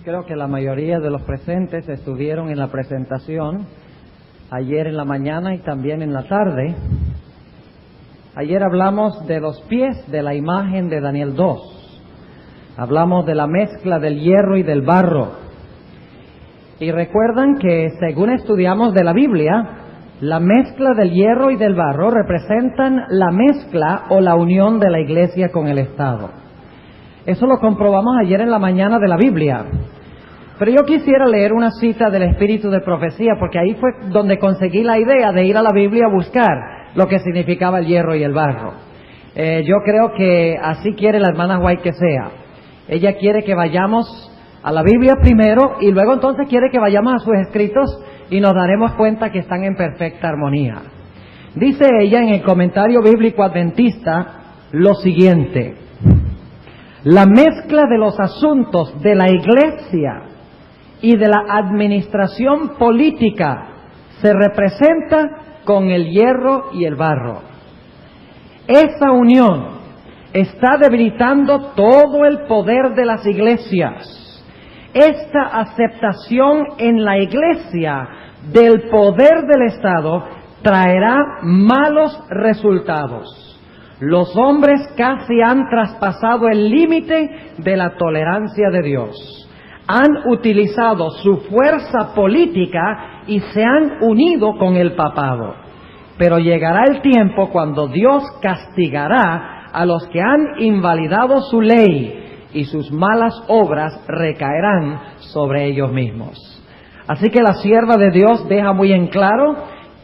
Creo que la mayoría de los presentes estuvieron en la presentación ayer en la mañana y también en la tarde. Ayer hablamos de los pies de la imagen de Daniel 2. Hablamos de la mezcla del hierro y del barro. Y recuerdan que según estudiamos de la Biblia, la mezcla del hierro y del barro representan la mezcla o la unión de la iglesia con el Estado. Eso lo comprobamos ayer en la mañana de la Biblia. Pero yo quisiera leer una cita del Espíritu de Profecía, porque ahí fue donde conseguí la idea de ir a la Biblia a buscar lo que significaba el hierro y el barro. Yo creo que así quiere la hermana White que sea. Ella quiere que vayamos a la Biblia primero y luego entonces quiere que vayamos a sus escritos y nos daremos cuenta que están en perfecta armonía. Dice ella en el comentario bíblico adventista lo siguiente: la mezcla de los asuntos de la iglesia y de la administración política se representa con el hierro y el barro. Esa unión está debilitando todo el poder de las iglesias. Esta aceptación en la iglesia del poder del Estado traerá malos resultados. Los hombres casi han traspasado el límite de la tolerancia de Dios. Han utilizado su fuerza política y se han unido con el papado. Pero llegará el tiempo cuando Dios castigará a los que han invalidado su ley y sus malas obras recaerán sobre ellos mismos. Así que la sierva de Dios deja muy en claro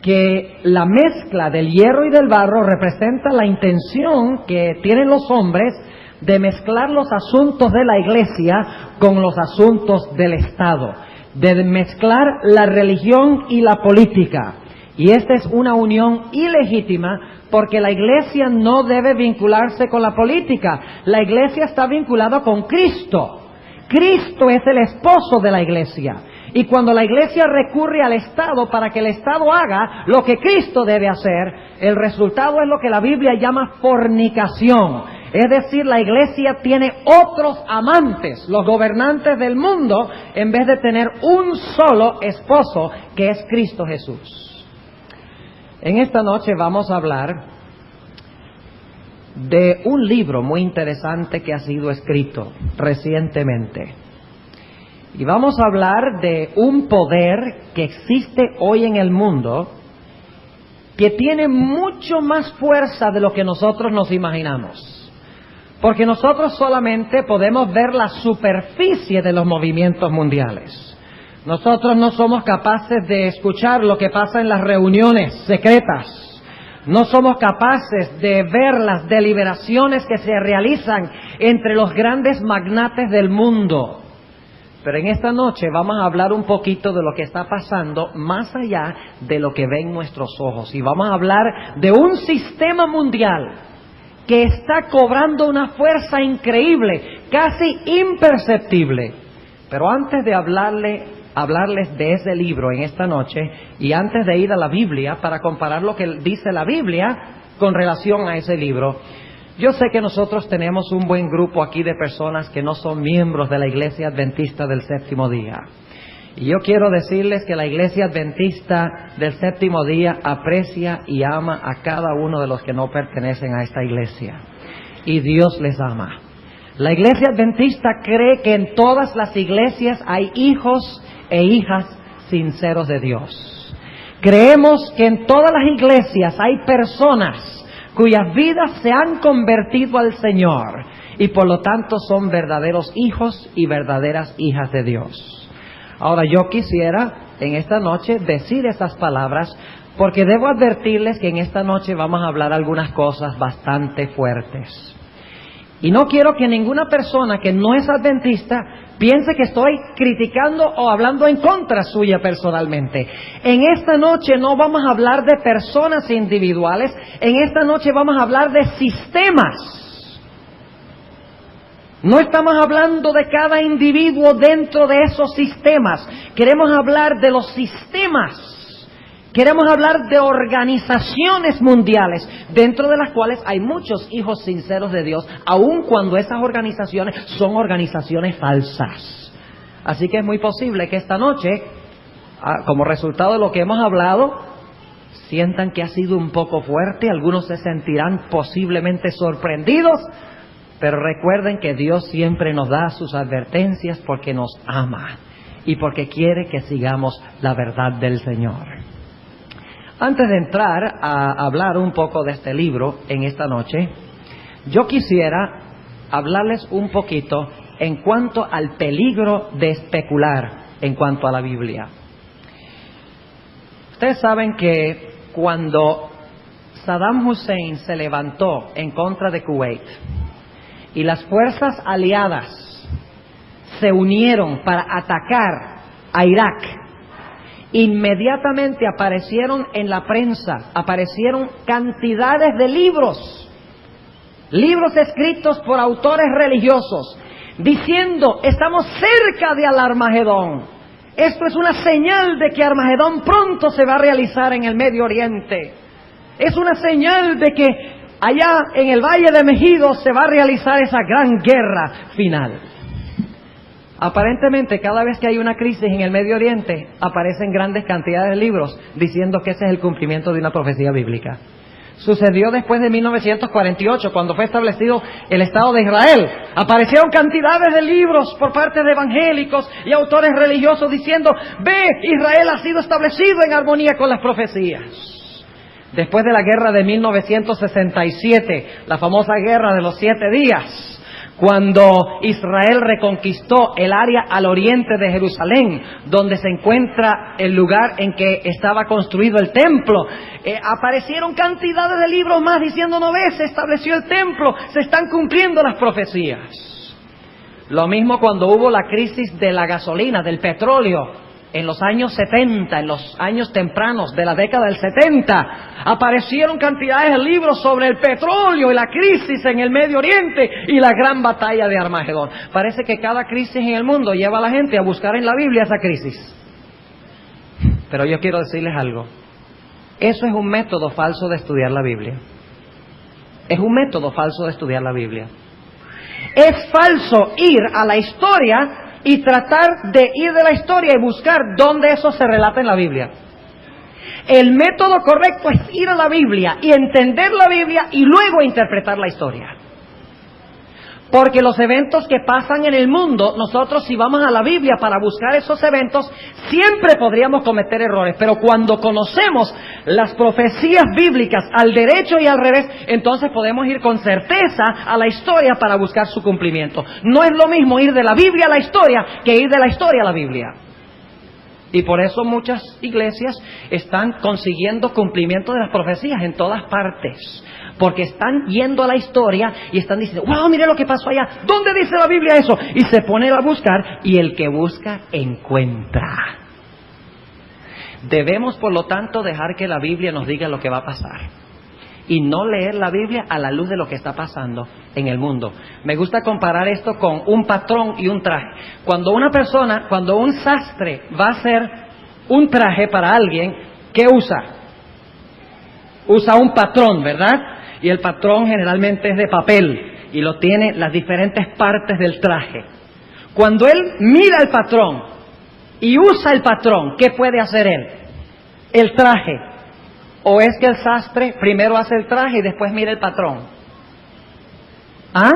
que la mezcla del hierro y del barro representa la intención que tienen los hombres de mezclar los asuntos de la iglesia con los asuntos del Estado, de mezclar la religión y la política. Y esta es una unión ilegítima porque la iglesia no debe vincularse con la política. La iglesia está vinculada con Cristo. Cristo es el esposo de la iglesia. Y cuando la iglesia recurre al Estado para que el Estado haga lo que Cristo debe hacer, el resultado es lo que la Biblia llama fornicación. Es decir, la iglesia tiene otros amantes, los gobernantes del mundo, en vez de tener un solo esposo, que es Cristo Jesús. En esta noche vamos a hablar de un libro muy interesante que ha sido escrito recientemente. Y vamos a hablar de un poder que existe hoy en el mundo que tiene mucho más fuerza de lo que nosotros nos imaginamos. Porque nosotros solamente podemos ver la superficie de los movimientos mundiales. Nosotros no somos capaces de escuchar lo que pasa en las reuniones secretas. No somos capaces de ver las deliberaciones que se realizan entre los grandes magnates del mundo. Pero en esta noche vamos a hablar un poquito de lo que está pasando más allá de lo que ven nuestros ojos. Y vamos a hablar de un sistema mundial que está cobrando una fuerza increíble, casi imperceptible. Pero antes de hablarles de ese libro en esta noche, y antes de ir a la Biblia para comparar lo que dice la Biblia con relación a ese libro, yo sé que nosotros tenemos un buen grupo aquí de personas que no son miembros de la Iglesia Adventista del Séptimo Día. Y yo quiero decirles que la Iglesia Adventista del Séptimo Día aprecia y ama a cada uno de los que no pertenecen a esta iglesia. Y Dios les ama. La Iglesia Adventista cree que en todas las iglesias hay hijos e hijas sinceros de Dios. Creemos que en todas las iglesias hay personas cuyas vidas se han convertido al Señor y por lo tanto son verdaderos hijos y verdaderas hijas de Dios. Ahora yo quisiera en esta noche decir esas palabras porque debo advertirles que en esta noche vamos a hablar algunas cosas bastante fuertes. Y no quiero que ninguna persona que no es adventista piense que estoy criticando o hablando en contra suya personalmente. En esta noche no vamos a hablar de personas individuales, en esta noche vamos a hablar de sistemas. No estamos hablando de cada individuo dentro de esos sistemas. Queremos hablar de los sistemas. Queremos hablar de organizaciones mundiales, dentro de las cuales hay muchos hijos sinceros de Dios, aun cuando esas organizaciones son organizaciones falsas. Así que es muy posible que esta noche, como resultado de lo que hemos hablado, sientan que ha sido un poco fuerte, algunos se sentirán posiblemente sorprendidos, pero recuerden que Dios siempre nos da sus advertencias porque nos ama y porque quiere que sigamos la verdad del Señor. Antes de entrar a hablar un poco de este libro en esta noche, yo quisiera hablarles un poquito en cuanto al peligro de especular en cuanto a la Biblia. Ustedes saben que cuando Saddam Hussein se levantó en contra de Kuwait y las fuerzas aliadas se unieron para atacar a Irak, inmediatamente aparecieron en la prensa, aparecieron cantidades de libros escritos por autores religiosos, diciendo: estamos cerca de Al-Armagedón. Esto es una señal de que Armagedón pronto se va a realizar en el Medio Oriente. Es una señal de que allá en el Valle de Megido se va a realizar esa gran guerra final. Aparentemente, cada vez que hay una crisis en el Medio Oriente, aparecen grandes cantidades de libros diciendo que ese es el cumplimiento de una profecía bíblica. Sucedió después de 1948, cuando fue establecido el Estado de Israel. Aparecieron cantidades de libros por parte de evangélicos y autores religiosos diciendo: ve, Israel ha sido establecido en armonía con las profecías. Después de la guerra de 1967, la famosa guerra de los 7 días, cuando Israel reconquistó el área al oriente de Jerusalén, donde se encuentra el lugar en que estaba construido el templo, aparecieron cantidades de libros más diciendo: no ves, se estableció el templo, se están cumpliendo las profecías. Lo mismo cuando hubo la crisis de la gasolina, del petróleo, en los años 70, en los años tempranos de la década del 70, aparecieron cantidades de libros sobre el petróleo y la crisis en el Medio Oriente y la gran batalla de Armagedón. Parece que cada crisis en el mundo lleva a la gente a buscar en la Biblia esa crisis. Pero yo quiero decirles algo. Eso es un método falso de estudiar la Biblia. Es un método falso de estudiar la Biblia. Es falso ir a la historia y tratar de ir de la historia y buscar dónde eso se relata en la Biblia. El método correcto es ir a la Biblia y entender la Biblia y luego interpretar la historia. Porque los eventos que pasan en el mundo, nosotros si vamos a la Biblia para buscar esos eventos, siempre podríamos cometer errores. Pero cuando conocemos las profecías bíblicas al derecho y al revés, entonces podemos ir con certeza a la historia para buscar su cumplimiento. No es lo mismo ir de la Biblia a la historia que ir de la historia a la Biblia. Y por eso muchas iglesias están consiguiendo cumplimiento de las profecías en todas partes. Porque están yendo a la historia y están diciendo: wow, mire lo que pasó allá, ¿dónde dice la Biblia eso? Y se ponen a buscar, y el que busca encuentra. Debemos, por lo tanto, dejar que la Biblia nos diga lo que va a pasar y no leer la Biblia a la luz de lo que está pasando en el mundo. Me gusta comparar esto con un patrón y un traje. Cuando un sastre va a hacer un traje para alguien, ¿qué usa? Usa un patrón, ¿verdad? Y el patrón generalmente es de papel y lo tiene las diferentes partes del traje. Cuando él mira el patrón y usa el patrón, ¿qué puede hacer él? El traje. ¿O es que el sastre primero hace el traje y después mira el patrón? ¿Ah?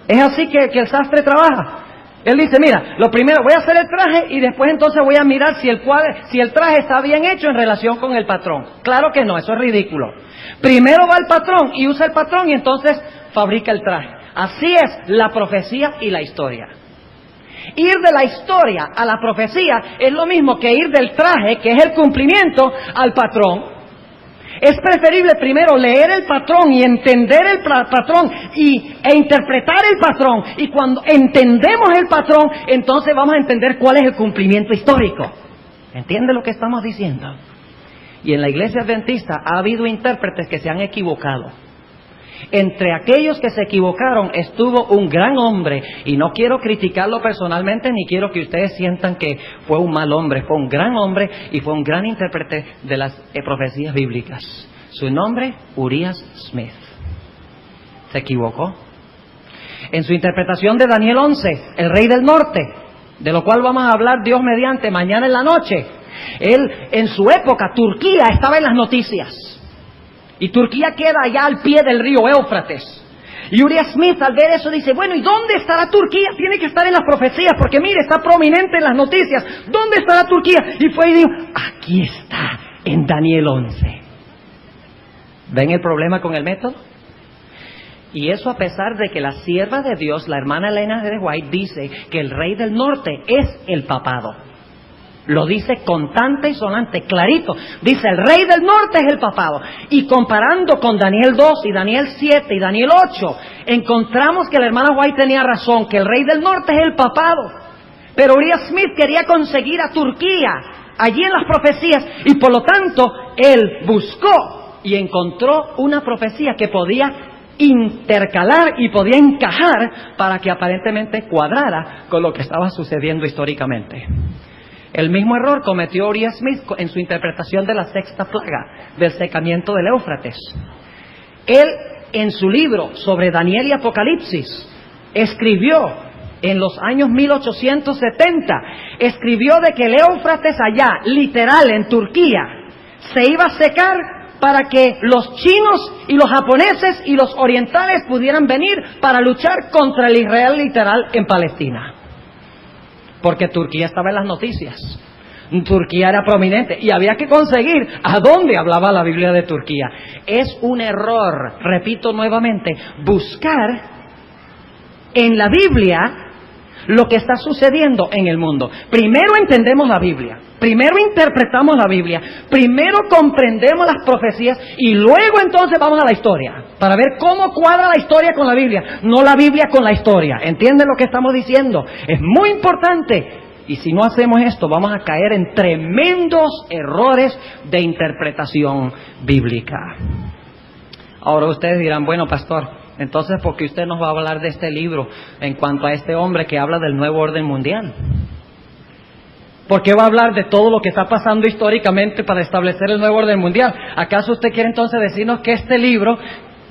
¿Es así que el sastre trabaja? Él dice: mira, lo primero voy a hacer el traje y después entonces voy a mirar si el traje está bien hecho en relación con el patrón. Claro que no, eso es ridículo. Primero va el patrón y usa el patrón y entonces fabrica el traje. Así es la profecía y la historia. Ir de la historia a la profecía es lo mismo que ir del traje, que es el cumplimiento, al patrón. Es preferible primero leer el patrón y entender el patrón e interpretar el patrón. Y cuando entendemos el patrón, entonces vamos a entender cuál es el cumplimiento histórico. ¿Entiende lo que estamos diciendo? Y en la iglesia adventista ha habido intérpretes que se han equivocado. Entre aquellos que se equivocaron estuvo un gran hombre, y no quiero criticarlo personalmente ni quiero que ustedes sientan que fue un mal hombre. Fue un gran hombre y fue un gran intérprete de las profecías bíblicas. Su nombre, Urias Smith. Se equivocó. En su interpretación de Daniel 11, el rey del norte, de lo cual vamos a hablar Dios mediante mañana en la noche. Él, en su época, Turquía estaba en las noticias. Y Turquía queda allá al pie del río Éufrates. Y Uriah Smith, al ver eso, dice, bueno, ¿y dónde estará Turquía? Tiene que estar en las profecías, porque mire, está prominente en las noticias. ¿Dónde estará Turquía? Y fue y dijo, aquí está, en Daniel 11. ¿Ven el problema con el método? Y eso a pesar de que la sierva de Dios, la hermana Elena de White, dice que el rey del norte es el papado. Lo dice contante y sonante, clarito. Dice, el rey del norte es el papado. Y comparando con Daniel 2 y Daniel 7 y Daniel 8, encontramos que la hermana White tenía razón, que el rey del norte es el papado. Pero Uriah Smith quería conseguir a Turquía, allí en las profecías, y por lo tanto, él buscó y encontró una profecía que podía intercalar y podía encajar para que aparentemente cuadrara con lo que estaba sucediendo históricamente. El mismo error cometió Uriah Smith en su interpretación de la sexta plaga, del secamiento del Éufrates. Él, en su libro sobre Daniel y Apocalipsis, escribió en los años 1870, escribió de que el Éufrates allá, literal en Turquía, se iba a secar para que los chinos y los japoneses y los orientales pudieran venir para luchar contra el Israel literal en Palestina. Porque Turquía estaba en las noticias. Turquía era prominente y había que conseguir a dónde hablaba la Biblia de Turquía. Es un error, repito nuevamente, buscar en la Biblia lo que está sucediendo en el mundo. Primero entendemos la Biblia, primero interpretamos la Biblia, primero comprendemos las profecías y luego entonces vamos a la historia para ver cómo cuadra la historia con la Biblia, no la Biblia con la historia. ¿Entienden lo que estamos diciendo? Es muy importante. Y si no hacemos esto, vamos a caer en tremendos errores de interpretación bíblica. Ahora ustedes dirán, bueno, pastor, entonces, ¿por qué usted nos va a hablar de este libro en cuanto a este hombre que habla del nuevo orden mundial? ¿Por qué va a hablar de todo lo que está pasando históricamente para establecer el nuevo orden mundial? ¿Acaso usted quiere entonces decirnos que este libro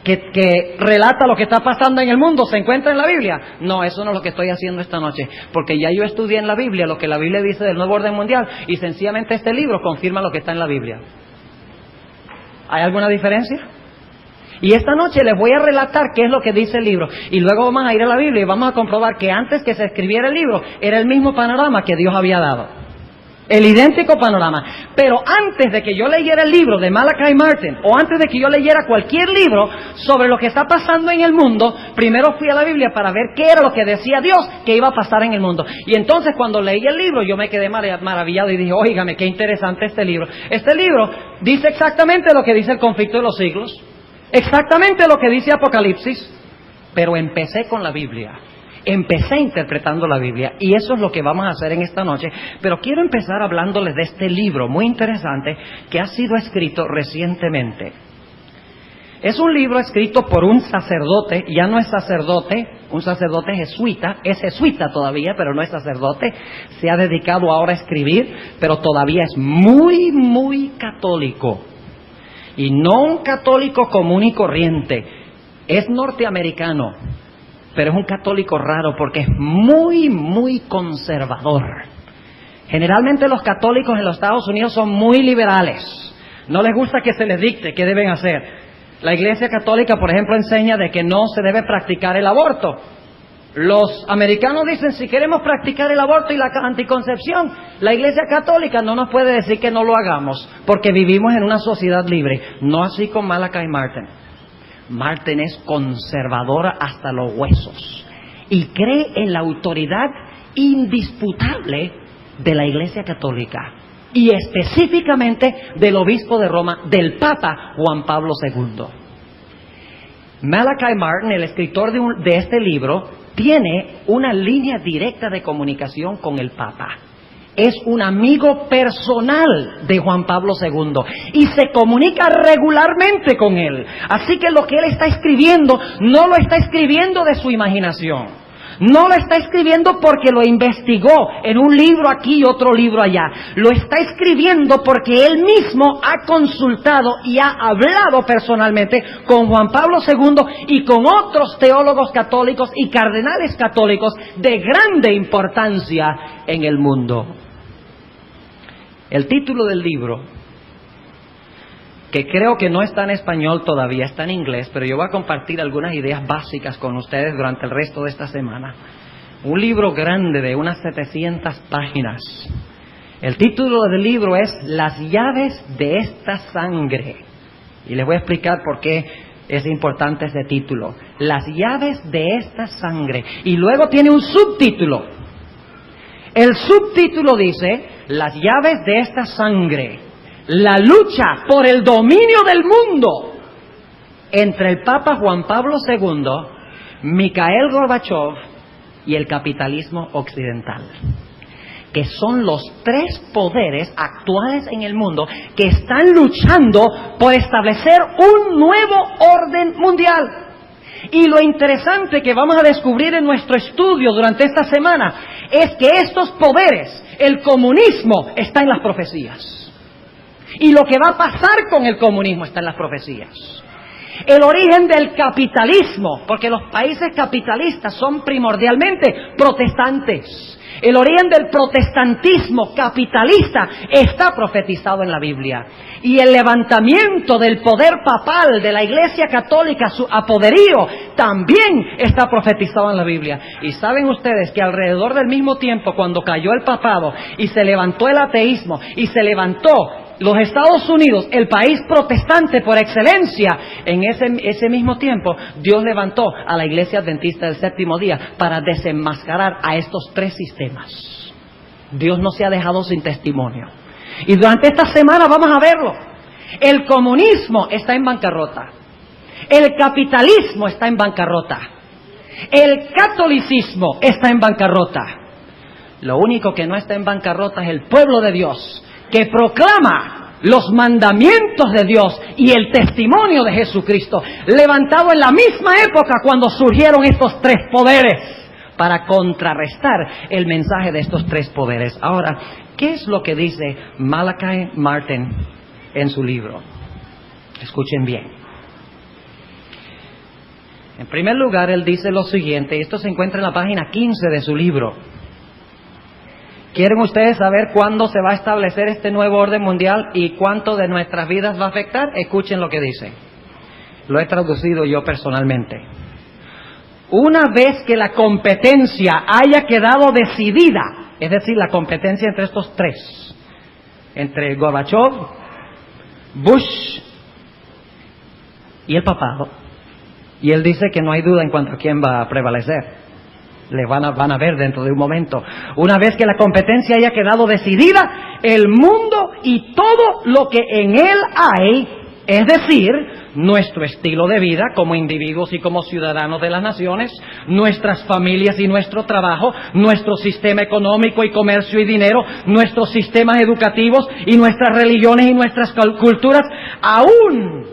que relata lo que está pasando en el mundo se encuentra en la Biblia? No, eso no es lo que estoy haciendo esta noche, porque ya yo estudié en la Biblia lo que la Biblia dice del nuevo orden mundial y sencillamente este libro confirma lo que está en la Biblia. ¿Hay alguna diferencia? Y esta noche les voy a relatar qué es lo que dice el libro. Y luego vamos a ir a la Biblia y vamos a comprobar que antes que se escribiera el libro era el mismo panorama que Dios había dado. El idéntico panorama. Pero antes de que yo leyera el libro de Malachi Martin, o antes de que yo leyera cualquier libro sobre lo que está pasando en el mundo, primero fui a la Biblia para ver qué era lo que decía Dios que iba a pasar en el mundo. Y entonces cuando leí el libro yo me quedé maravillado y dije, óigame, qué interesante este libro. Este libro dice exactamente lo que dice el conflicto de los siglos. Exactamente lo que dice Apocalipsis, pero empecé con la Biblia, empecé interpretando la Biblia y eso es lo que vamos a hacer en esta noche. Pero quiero empezar hablándoles de este libro muy interesante que ha sido escrito recientemente. Es un libro escrito por un sacerdote, ya no es sacerdote, un sacerdote jesuita, es jesuita todavía, pero no es sacerdote, se ha dedicado ahora a escribir, pero todavía es muy, muy católico. Y no un católico común y corriente, es norteamericano, pero es un católico raro porque es muy, muy conservador. Generalmente los católicos en los Estados Unidos son muy liberales, no les gusta que se les dicte qué deben hacer. La Iglesia Católica, por ejemplo, enseña de que no se debe practicar el aborto. Los americanos dicen, si queremos practicar el aborto y la anticoncepción, la Iglesia Católica no nos puede decir que no lo hagamos, porque vivimos en una sociedad libre. No así con Malachi Martin. Martin es conservadora hasta los huesos y cree en la autoridad indisputable de la Iglesia Católica y específicamente del obispo de Roma, del Papa Juan Pablo II. Malachi Martin, el escritor de este libro, tiene una línea directa de comunicación con el Papa. Es un amigo personal de Juan Pablo II y se comunica regularmente con él. Así que lo que él está escribiendo no lo está escribiendo de su imaginación, No lo está escribiendo porque lo investigó en un libro aquí y otro libro allá. Lo está escribiendo porque él mismo ha consultado y ha hablado personalmente con Juan Pablo II y con otros teólogos católicos y cardenales católicos de grande importancia en el mundo. El título del libro, que creo que no está en español todavía, está en inglés, pero yo voy a compartir algunas ideas básicas con ustedes durante el resto de esta semana. Un libro grande de unas 700 páginas. El título del libro es Las llaves de esta sangre. Y les voy a explicar por qué es importante ese título. Las llaves de esta sangre. Y luego tiene un subtítulo. El subtítulo dice, las llaves de esta sangre. La lucha por el dominio del mundo entre el Papa Juan Pablo II, Mikhail Gorbachev y el capitalismo occidental, que son los tres poderes actuales en el mundo que están luchando por establecer un nuevo orden mundial. Y lo interesante que vamos a descubrir en nuestro estudio durante esta semana es que estos poderes, el comunismo, está en las profecías. Y lo que va a pasar con el comunismo está en las profecías. El origen del capitalismo, porque los países capitalistas son primordialmente protestantes. El origen del protestantismo capitalista está profetizado en la Biblia. Y el levantamiento del poder papal de la Iglesia Católica, su apoderío, también está profetizado en la Biblia. Y saben ustedes que alrededor del mismo tiempo, cuando cayó el papado y se levantó el ateísmo y se levantó los Estados Unidos, el país protestante por excelencia, en ese mismo tiempo, Dios levantó a la Iglesia Adventista del Séptimo Día para desenmascarar a estos tres sistemas. Dios no se ha dejado sin testimonio. Y durante esta semana vamos a verlo. El comunismo está en bancarrota. El capitalismo está en bancarrota. El catolicismo está en bancarrota. Lo único que no está en bancarrota es el pueblo de Dios, que proclama los mandamientos de Dios y el testimonio de Jesucristo, levantado en la misma época cuando surgieron estos tres poderes, para contrarrestar el mensaje de estos tres poderes. Ahora, ¿qué es lo que dice Malachi Martin en su libro? Escuchen bien. En primer lugar, él dice lo siguiente, y esto se encuentra en la página 15 de su libro. ¿Quieren ustedes saber cuándo se va a establecer este nuevo orden mundial y cuánto de nuestras vidas va a afectar? Escuchen lo que dice. Lo he traducido yo personalmente. Una vez que la competencia haya quedado decidida, es decir, la competencia entre estos tres, entre Gorbachev, Bush y el papado, y él dice que no hay duda en cuanto a quién va a prevalecer. Le van a ver dentro de un momento. Una vez que la competencia haya quedado decidida, el mundo y todo lo que en él hay, es decir, nuestro estilo de vida como individuos y como ciudadanos de las naciones, nuestras familias y nuestro trabajo, nuestro sistema económico y comercio y dinero, nuestros sistemas educativos y nuestras religiones y nuestras culturas, aún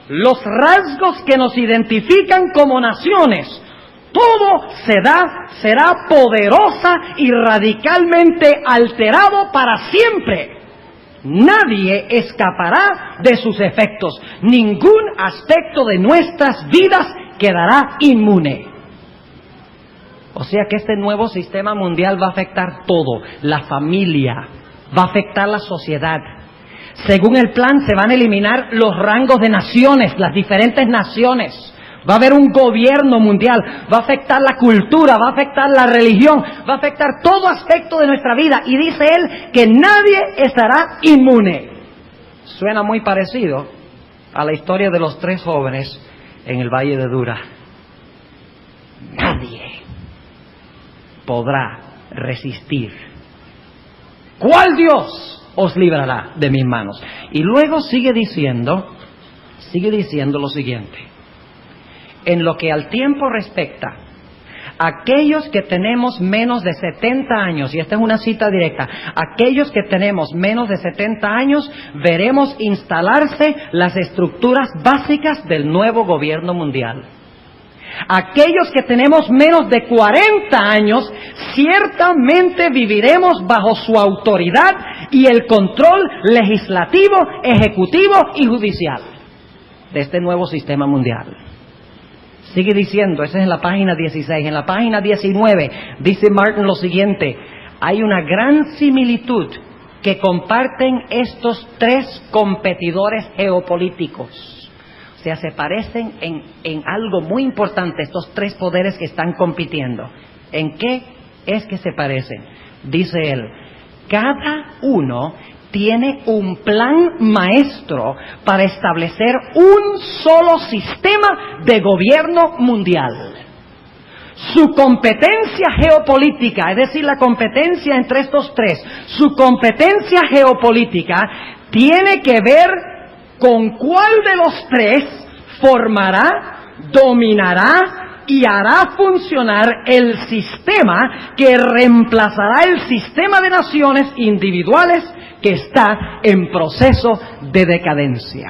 los rasgos que nos identifican como naciones, todo será poderosa y radicalmente alterado para siempre. Nadie escapará de sus efectos. Ningún aspecto de nuestras vidas quedará inmune. O sea que este nuevo sistema mundial va a afectar todo. La familia, va a afectar la sociedad. Según el plan se van a eliminar los rangos de naciones, las diferentes naciones. Va a haber un gobierno mundial, va a afectar la cultura, va a afectar la religión, va a afectar todo aspecto de nuestra vida. Y dice él que nadie estará inmune. Suena muy parecido a la historia de los tres jóvenes en el Valle de Dura. Nadie podrá resistir. ¿Cuál Dios os librará de mis manos? Y luego sigue diciendo lo siguiente. En lo que al tiempo respecta, aquellos que tenemos menos de 70 años, y esta es una cita directa, aquellos que tenemos menos de 70 años, veremos instalarse las estructuras básicas del nuevo gobierno mundial. Aquellos que tenemos menos de 40 años, ciertamente viviremos bajo su autoridad y el control legislativo, ejecutivo y judicial de este nuevo sistema mundial. Sigue diciendo, esa es en la página 16. En la página 19 dice Martin lo siguiente: hay una gran similitud que comparten estos tres competidores geopolíticos. O sea, se parecen en algo muy importante, estos tres poderes que están compitiendo. ¿En qué es que se parecen? Dice él, cada uno tiene un plan maestro para establecer un solo sistema de gobierno mundial. Su competencia geopolítica, es decir, la competencia entre estos tres, su competencia geopolítica tiene que ver con cuál de los tres formará, dominará y hará funcionar el sistema que reemplazará el sistema de naciones individuales que está en proceso de decadencia.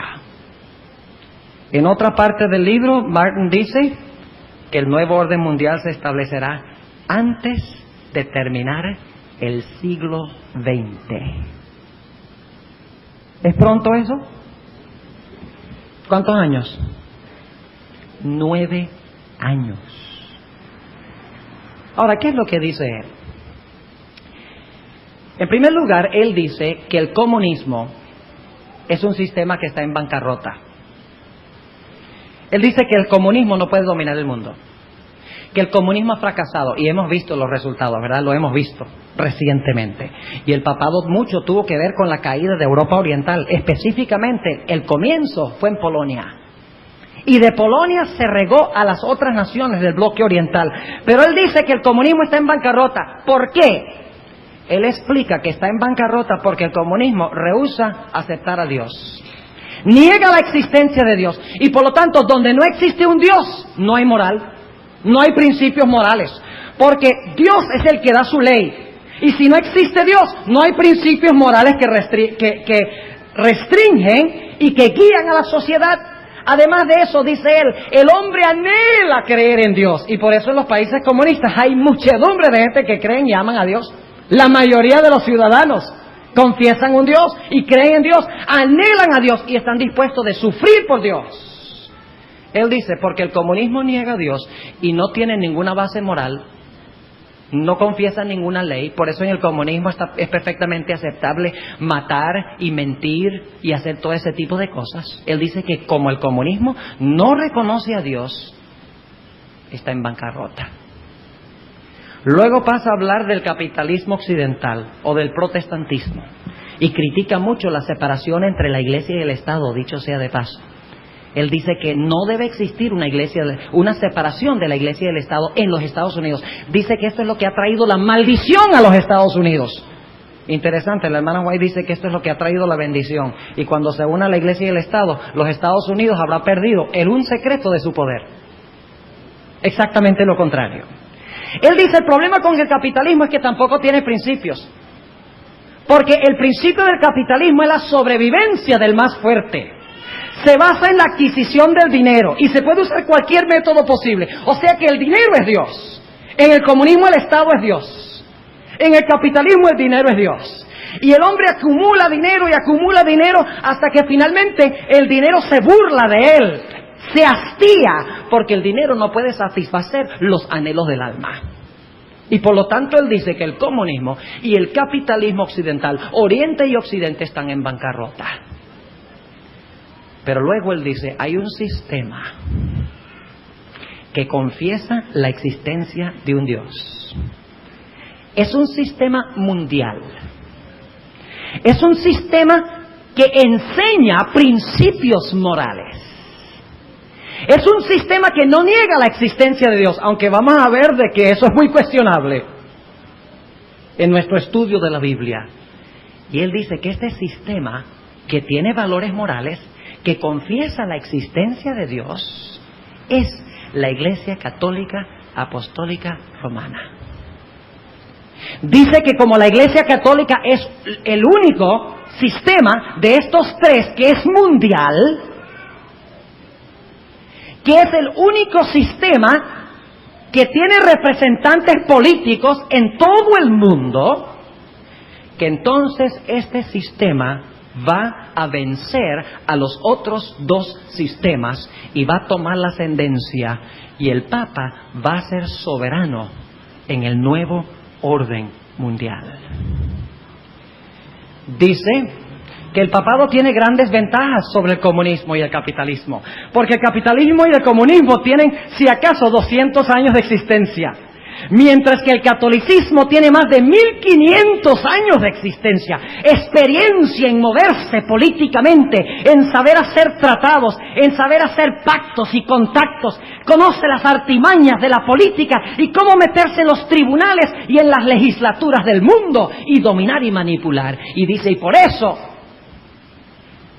En otra parte del libro, Martin dice que el nuevo orden mundial se establecerá antes de terminar el siglo XX. ¿Es pronto eso? ¿Cuántos años? 9 años. Ahora, ¿qué es lo que dice él? En primer lugar, él dice que el comunismo es un sistema que está en bancarrota. Él dice que el comunismo no puede dominar el mundo, que el comunismo ha fracasado, y hemos visto los resultados, ¿verdad? Lo hemos visto recientemente. Y el papado mucho tuvo que ver con la caída de Europa Oriental. Específicamente, el comienzo fue en Polonia. Y de Polonia se regó a las otras naciones del bloque oriental. Pero él dice que el comunismo está en bancarrota. ¿Por qué? Él explica que está en bancarrota porque el comunismo rehúsa aceptar a Dios. Niega la existencia de Dios. Y por lo tanto, donde no existe un Dios, no hay moral. No hay principios morales. Porque Dios es el que da su ley. Y si no existe Dios, no hay principios morales que restringen y que guían a la sociedad. Además de eso, dice él, el hombre anhela creer en Dios. Y por eso en los países comunistas hay muchedumbre de gente que creen y aman a Dios. La mayoría de los ciudadanos confiesan un Dios y creen en Dios, anhelan a Dios y están dispuestos de sufrir por Dios. Él dice, porque el comunismo niega a Dios y no tiene ninguna base moral, no confiesa ninguna ley, por eso en el comunismo es perfectamente aceptable matar y mentir y hacer todo ese tipo de cosas. Él dice que como el comunismo no reconoce a Dios, está en bancarrota. Luego pasa a hablar del capitalismo occidental o del protestantismo y critica mucho la separación entre la iglesia y el Estado, dicho sea de paso. Él dice que no debe existir una separación de la iglesia y del Estado en los Estados Unidos. Dice que esto es lo que ha traído la maldición a los Estados Unidos. Interesante, la hermana White dice que esto es lo que ha traído la bendición. Y cuando se una la iglesia y el Estado, los Estados Unidos habrá perdido un secreto de su poder. Exactamente lo contrario. Él dice, el problema con el capitalismo es que tampoco tiene principios. Porque el principio del capitalismo es la sobrevivencia del más fuerte. Se basa en la adquisición del dinero y se puede usar cualquier método posible. O sea que el dinero es Dios. En el comunismo el Estado es Dios. En el capitalismo el dinero es Dios. Y el hombre acumula dinero y acumula dinero hasta que finalmente el dinero se burla de él. Se hastía porque el dinero no puede satisfacer los anhelos del alma. Y por lo tanto él dice que el comunismo y el capitalismo occidental, Oriente y Occidente, están en bancarrota. Pero luego él dice, hay un sistema que confiesa la existencia de un Dios. Es un sistema mundial. Es un sistema que enseña principios morales. Es un sistema que no niega la existencia de Dios, aunque vamos a ver de que eso es muy cuestionable en nuestro estudio de la Biblia. Y él dice que este sistema, que tiene valores morales, que confiesa la existencia de Dios, es la Iglesia Católica Apostólica Romana. Dice que como la Iglesia Católica es el único sistema de estos tres que es mundial, que es el único sistema que tiene representantes políticos en todo el mundo, que entonces este sistema va a vencer a los otros dos sistemas y va a tomar la ascendencia, y el Papa va a ser soberano en el nuevo orden mundial. Dice que el papado tiene grandes ventajas sobre el comunismo y el capitalismo, porque el capitalismo y el comunismo tienen, si acaso, 200 años de existencia, mientras que el catolicismo tiene más de 1500 años de existencia, experiencia en moverse políticamente, en saber hacer tratados, en saber hacer pactos y contactos, conoce las artimañas de la política y cómo meterse en los tribunales y en las legislaturas del mundo y dominar y manipular. Y dice, y por eso,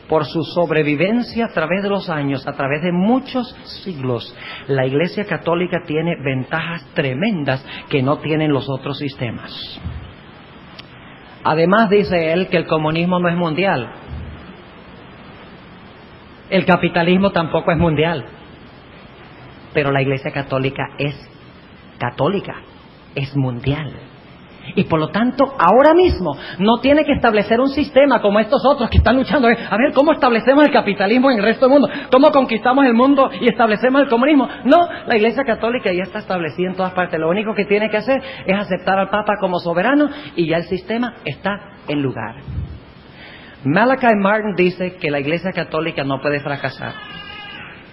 por su sobrevivencia a través de los años, a través de muchos siglos, la Iglesia Católica tiene ventajas tremendas que no tienen los otros sistemas. Además, dice él que el comunismo no es mundial. El capitalismo tampoco es mundial. Pero la Iglesia Católica, es mundial. Y por lo tanto, ahora mismo no tiene que establecer un sistema como estos otros que están luchando. A ver, ¿cómo establecemos el capitalismo en el resto del mundo? ¿Cómo conquistamos el mundo y establecemos el comunismo? No, la Iglesia Católica ya está establecida en todas partes. Lo único que tiene que hacer es aceptar al Papa como soberano y ya el sistema está en lugar. Malachi Martin dice que la Iglesia Católica no puede fracasar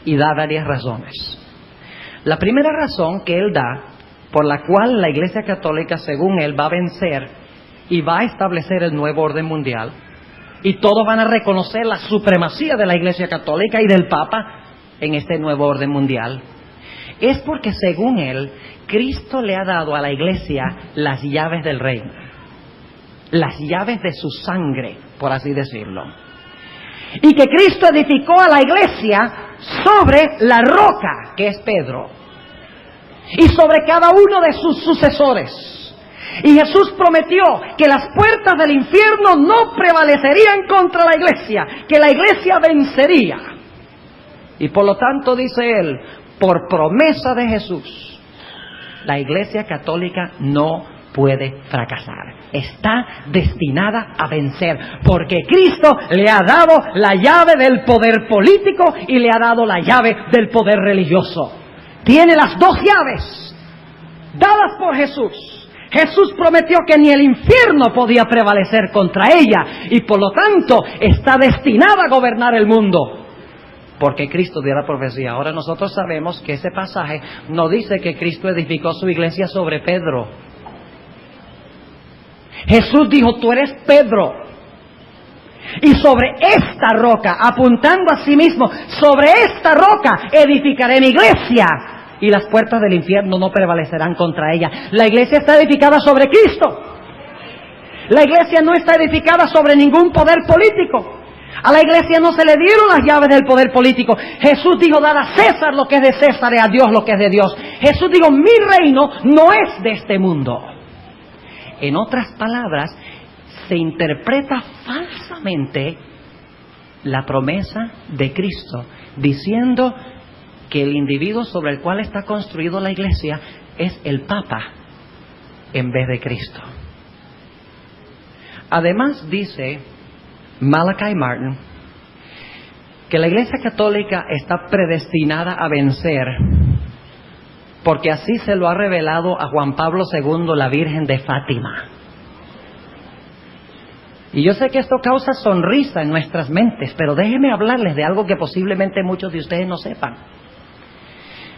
y da varias razones. La primera razón que él da, por la cual la Iglesia Católica, según él, va a vencer y va a establecer el nuevo orden mundial, y todos van a reconocer la supremacía de la Iglesia Católica y del Papa en este nuevo orden mundial, es porque, según él, Cristo le ha dado a la Iglesia las llaves del reino, las llaves de su sangre, por así decirlo, y que Cristo edificó a la Iglesia sobre la roca que es Pedro, y sobre cada uno de sus sucesores. Y Jesús prometió que las puertas del infierno no prevalecerían contra la Iglesia, que la Iglesia vencería. Y por lo tanto, dice él, por promesa de Jesús, la Iglesia Católica no puede fracasar. Está destinada a vencer, porque Cristo le ha dado la llave del poder político y le ha dado la llave del poder religioso. Tiene las dos llaves dadas por Jesús. Jesús prometió que ni el infierno podía prevalecer contra ella, y por lo tanto está destinada a gobernar el mundo, porque Cristo dio la profecía. Ahora nosotros sabemos que ese pasaje no dice que Cristo edificó su iglesia sobre Pedro. Jesús dijo, tú eres Pedro, y sobre esta roca, apuntando a sí mismo, sobre esta roca edificaré mi iglesia, y las puertas del infierno no prevalecerán contra ella. La iglesia está edificada sobre Cristo. La iglesia no está edificada sobre ningún poder político. A la iglesia no se le dieron las llaves del poder político. Jesús dijo, dad a César lo que es de César y a Dios lo que es de Dios. Jesús dijo, mi reino no es de este mundo. En otras palabras, se interpreta falsamente la promesa de Cristo, diciendo que el individuo sobre el cual está construido la iglesia es el Papa en vez de Cristo. Además, dice Malachi Martin que la Iglesia Católica está predestinada a vencer, porque así se lo ha revelado a Juan Pablo II, la Virgen de Fátima. Y yo sé que esto causa sonrisa en nuestras mentes, pero déjenme hablarles de algo que posiblemente muchos de ustedes no sepan.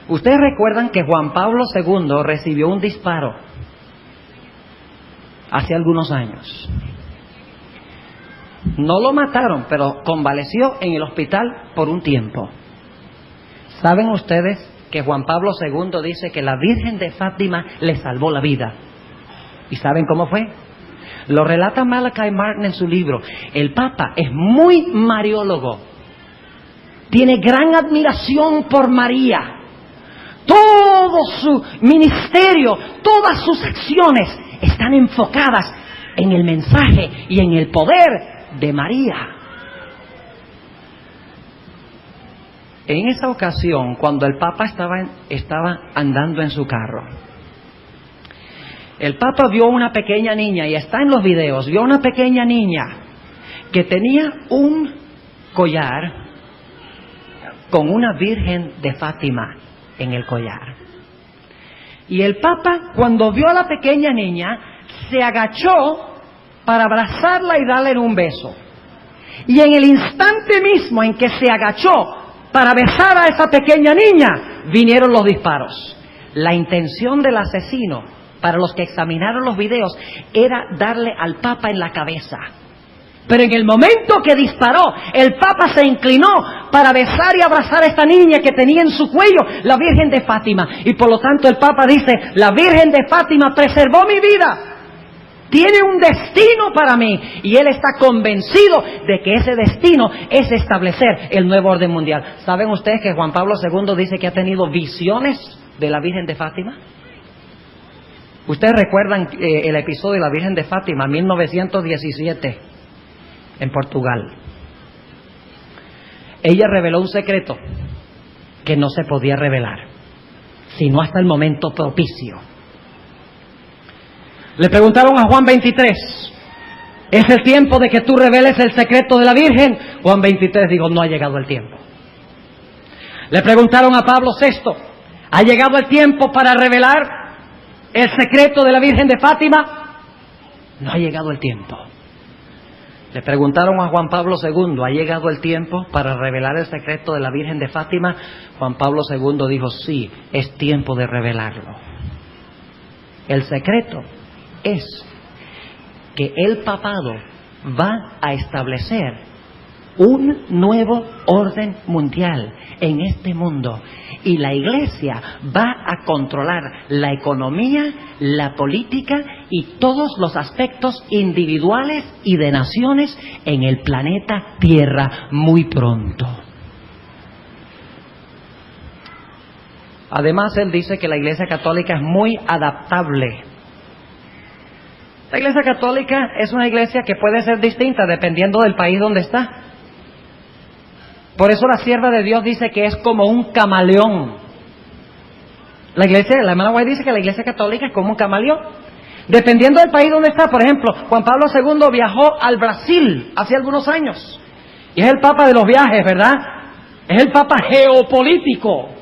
Ustedes recuerdan que Juan Pablo II recibió un disparo hace algunos años. No lo mataron, pero convaleció en el hospital por un tiempo. ¿Saben ustedes que Juan Pablo II dice que la Virgen de Fátima le salvó la vida? ¿Y saben cómo fue? Lo relata Malachi Martin en su libro. El Papa es muy mariólogo. Tiene gran admiración por María. Todo su ministerio, todas sus acciones están enfocadas en el mensaje y en el poder de María. En esa ocasión, cuando el Papa estaba andando en su carro, el Papa vio una pequeña niña, y está en los videos, vio una pequeña niña que tenía un collar con una Virgen de Fátima en el collar. Y el Papa, cuando vio a la pequeña niña, se agachó para abrazarla y darle un beso. Y en el instante mismo en que se agachó para besar a esa pequeña niña, vinieron los disparos. La intención del asesino, para los que examinaron los videos, era darle al Papa en la cabeza. Pero en el momento que disparó, el Papa se inclinó para besar y abrazar a esta niña que tenía en su cuello la Virgen de Fátima. Y por lo tanto el Papa dice, la Virgen de Fátima preservó mi vida. Tiene un destino para mí. Y él está convencido de que ese destino es establecer el nuevo orden mundial. ¿Saben ustedes que Juan Pablo II dice que ha tenido visiones de la Virgen de Fátima? Ustedes recuerdan el episodio de la Virgen de Fátima, 1917, en Portugal. Ella reveló un secreto que no se podía revelar, sino hasta el momento propicio. Le preguntaron a Juan 23, ¿es el tiempo de que tú reveles el secreto de la Virgen? Juan 23 dijo, no ha llegado el tiempo. Le preguntaron a Pablo VI, ¿ha llegado el tiempo para revelar el secreto de la Virgen de Fátima? No ha llegado el tiempo. Le preguntaron a Juan Pablo II, ¿ha llegado el tiempo para revelar el secreto de la Virgen de Fátima? Juan Pablo II dijo, sí, es tiempo de revelarlo. El secreto es que el papado va a establecer un nuevo orden mundial en este mundo, y la Iglesia va a controlar la economía, la política y todos los aspectos individuales y de naciones en el planeta Tierra muy pronto. Además, él dice que la Iglesia Católica es muy adaptable. La Iglesia Católica es una iglesia que puede ser distinta dependiendo del país donde está. Por eso la sierva de Dios dice que es como un camaleón. La hermana White dice que la Iglesia Católica es como un camaleón. Dependiendo del país donde está. Por ejemplo, Juan Pablo II viajó al Brasil hace algunos años. Y es el Papa de los viajes, ¿verdad? Es el Papa geopolítico.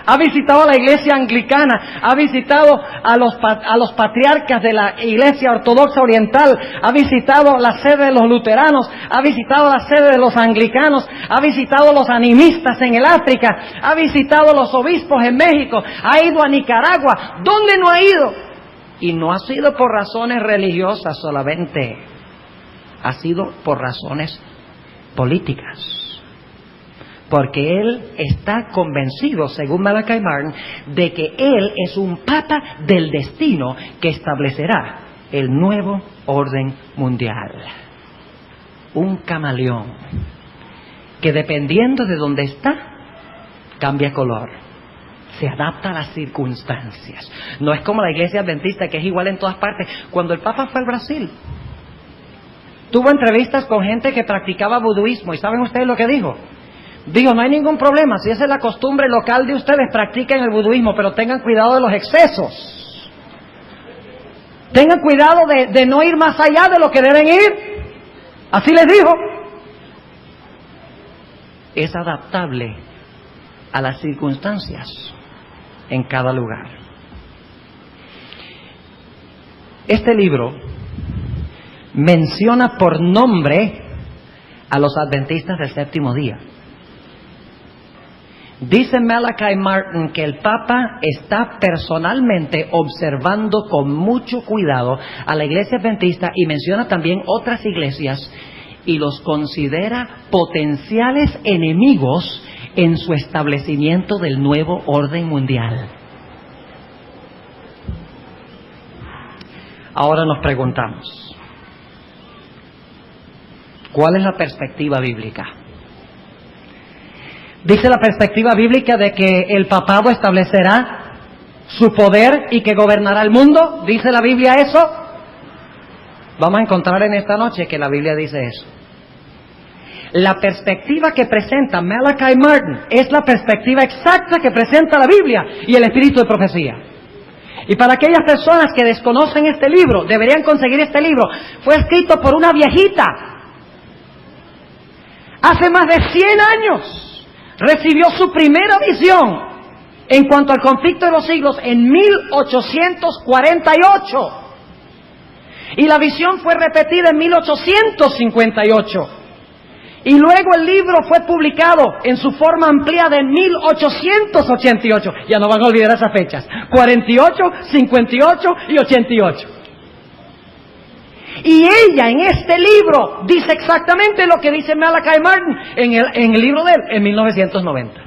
Ha visitado a la Iglesia Anglicana, ha visitado a los patriarcas de la Iglesia Ortodoxa Oriental, ha visitado la sede de los luteranos, ha visitado la sede de los anglicanos, ha visitado los animistas en el África, ha visitado los obispos en México, ha ido a Nicaragua. ¿Dónde no ha ido? Y no ha sido por razones religiosas solamente, ha sido por razones políticas. Porque él está convencido, según Malachi Martin, de que él es un papa del destino que establecerá el nuevo orden mundial. Un camaleón que dependiendo de dónde está, cambia color, se adapta a las circunstancias. No es como la Iglesia Adventista, que es igual en todas partes. Cuando el Papa fue al Brasil, tuvo entrevistas con gente que practicaba vuduismo, y ¿saben ustedes lo que dijo? Digo, no hay ningún problema, si esa es la costumbre local de ustedes, practiquen el vuduismo, pero tengan cuidado de los excesos. Tengan cuidado de no ir más allá de lo que deben ir. Así les dijo. Es adaptable a las circunstancias en cada lugar. Este libro menciona por nombre a los adventistas del séptimo día. Dice Malachi Martin que el Papa está personalmente observando con mucho cuidado a la Iglesia Adventista, y menciona también otras iglesias y los considera potenciales enemigos en su establecimiento del nuevo orden mundial. Ahora nos preguntamos, ¿cuál es la perspectiva bíblica? Dice la perspectiva bíblica de que el papado establecerá su poder y que gobernará el mundo. ¿Dice la Biblia eso? Vamos a encontrar en esta noche que la Biblia dice eso. La perspectiva que presenta Malachi Martin es la perspectiva exacta que presenta la Biblia y el espíritu de profecía. Y para aquellas personas que desconocen este libro, deberían conseguir este libro. Fue escrito por una viejita. Hace más de 100 años recibió su primera visión en cuanto al conflicto de los siglos en 1848. Y la visión fue repetida en 1858. Y luego el libro fue publicado en su forma ampliada en 1888. Ya no van a olvidar esas fechas. 48, 58 y 88. Y ella en este libro dice exactamente lo que dice Malachi Martin en el libro de él en 1990.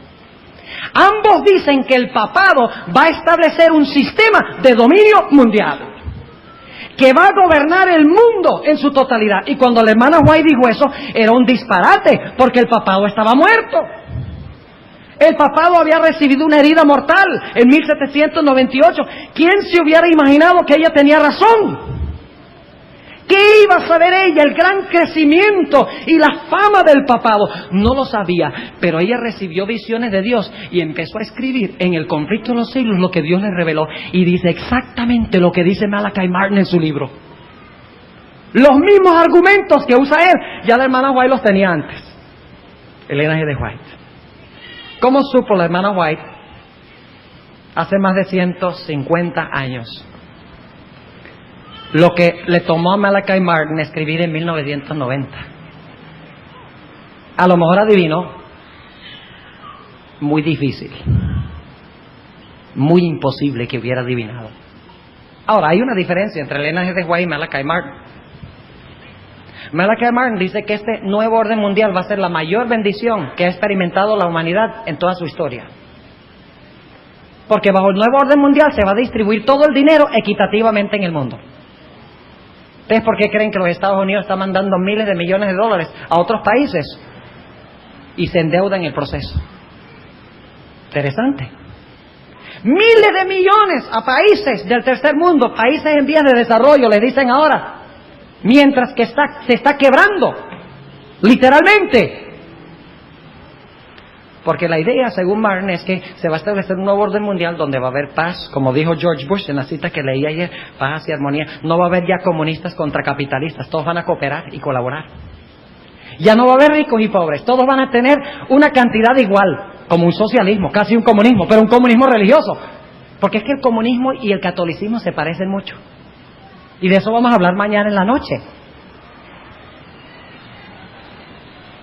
Ambos dicen que el papado va a establecer un sistema de dominio mundial que va a gobernar el mundo en su totalidad. Y cuando la hermana White dijo eso, era un disparate, porque el papado estaba muerto. El papado había recibido una herida mortal en 1798. ¿Quién se hubiera imaginado que ella tenía razón? ¿Qué iba a saber ella? El gran crecimiento y la fama del papado. No lo sabía, pero ella recibió visiones de Dios y empezó a escribir en el conflicto de los siglos lo que Dios le reveló. Y dice exactamente lo que dice Malachi Martin en su libro. Los mismos argumentos que usa él, ya la hermana White los tenía antes. Elena G. de White. ¿Cómo supo la hermana White hace más de 150 años lo que le tomó a Malachi Martin escribir en 1990? A lo mejor adivinó. Muy difícil. Muy imposible que hubiera adivinado. Ahora, hay una diferencia entre Elena G. de White y Malachi Martin. Malachi Martin dice que este nuevo orden mundial va a ser la mayor bendición que ha experimentado la humanidad en toda su historia. Porque bajo el nuevo orden mundial se va a distribuir todo el dinero equitativamente en el mundo. ¿Ustedes por qué creen que los Estados Unidos están mandando miles de millones de dólares a otros países y se endeudan en el proceso? Interesante. Miles de millones a países del tercer mundo, países en vías de desarrollo, les dicen ahora, mientras que se está quebrando, literalmente. Porque la idea, según Martin, es que se va a establecer un nuevo orden mundial donde va a haber paz, como dijo George Bush en la cita que leí ayer, paz y armonía. No va a haber ya comunistas contra capitalistas, todos van a cooperar y colaborar. Ya no va a haber ricos y pobres, todos van a tener una cantidad igual, como un socialismo, casi un comunismo, pero un comunismo religioso. Porque es que el comunismo y el catolicismo se parecen mucho. Y de eso vamos a hablar mañana en la noche.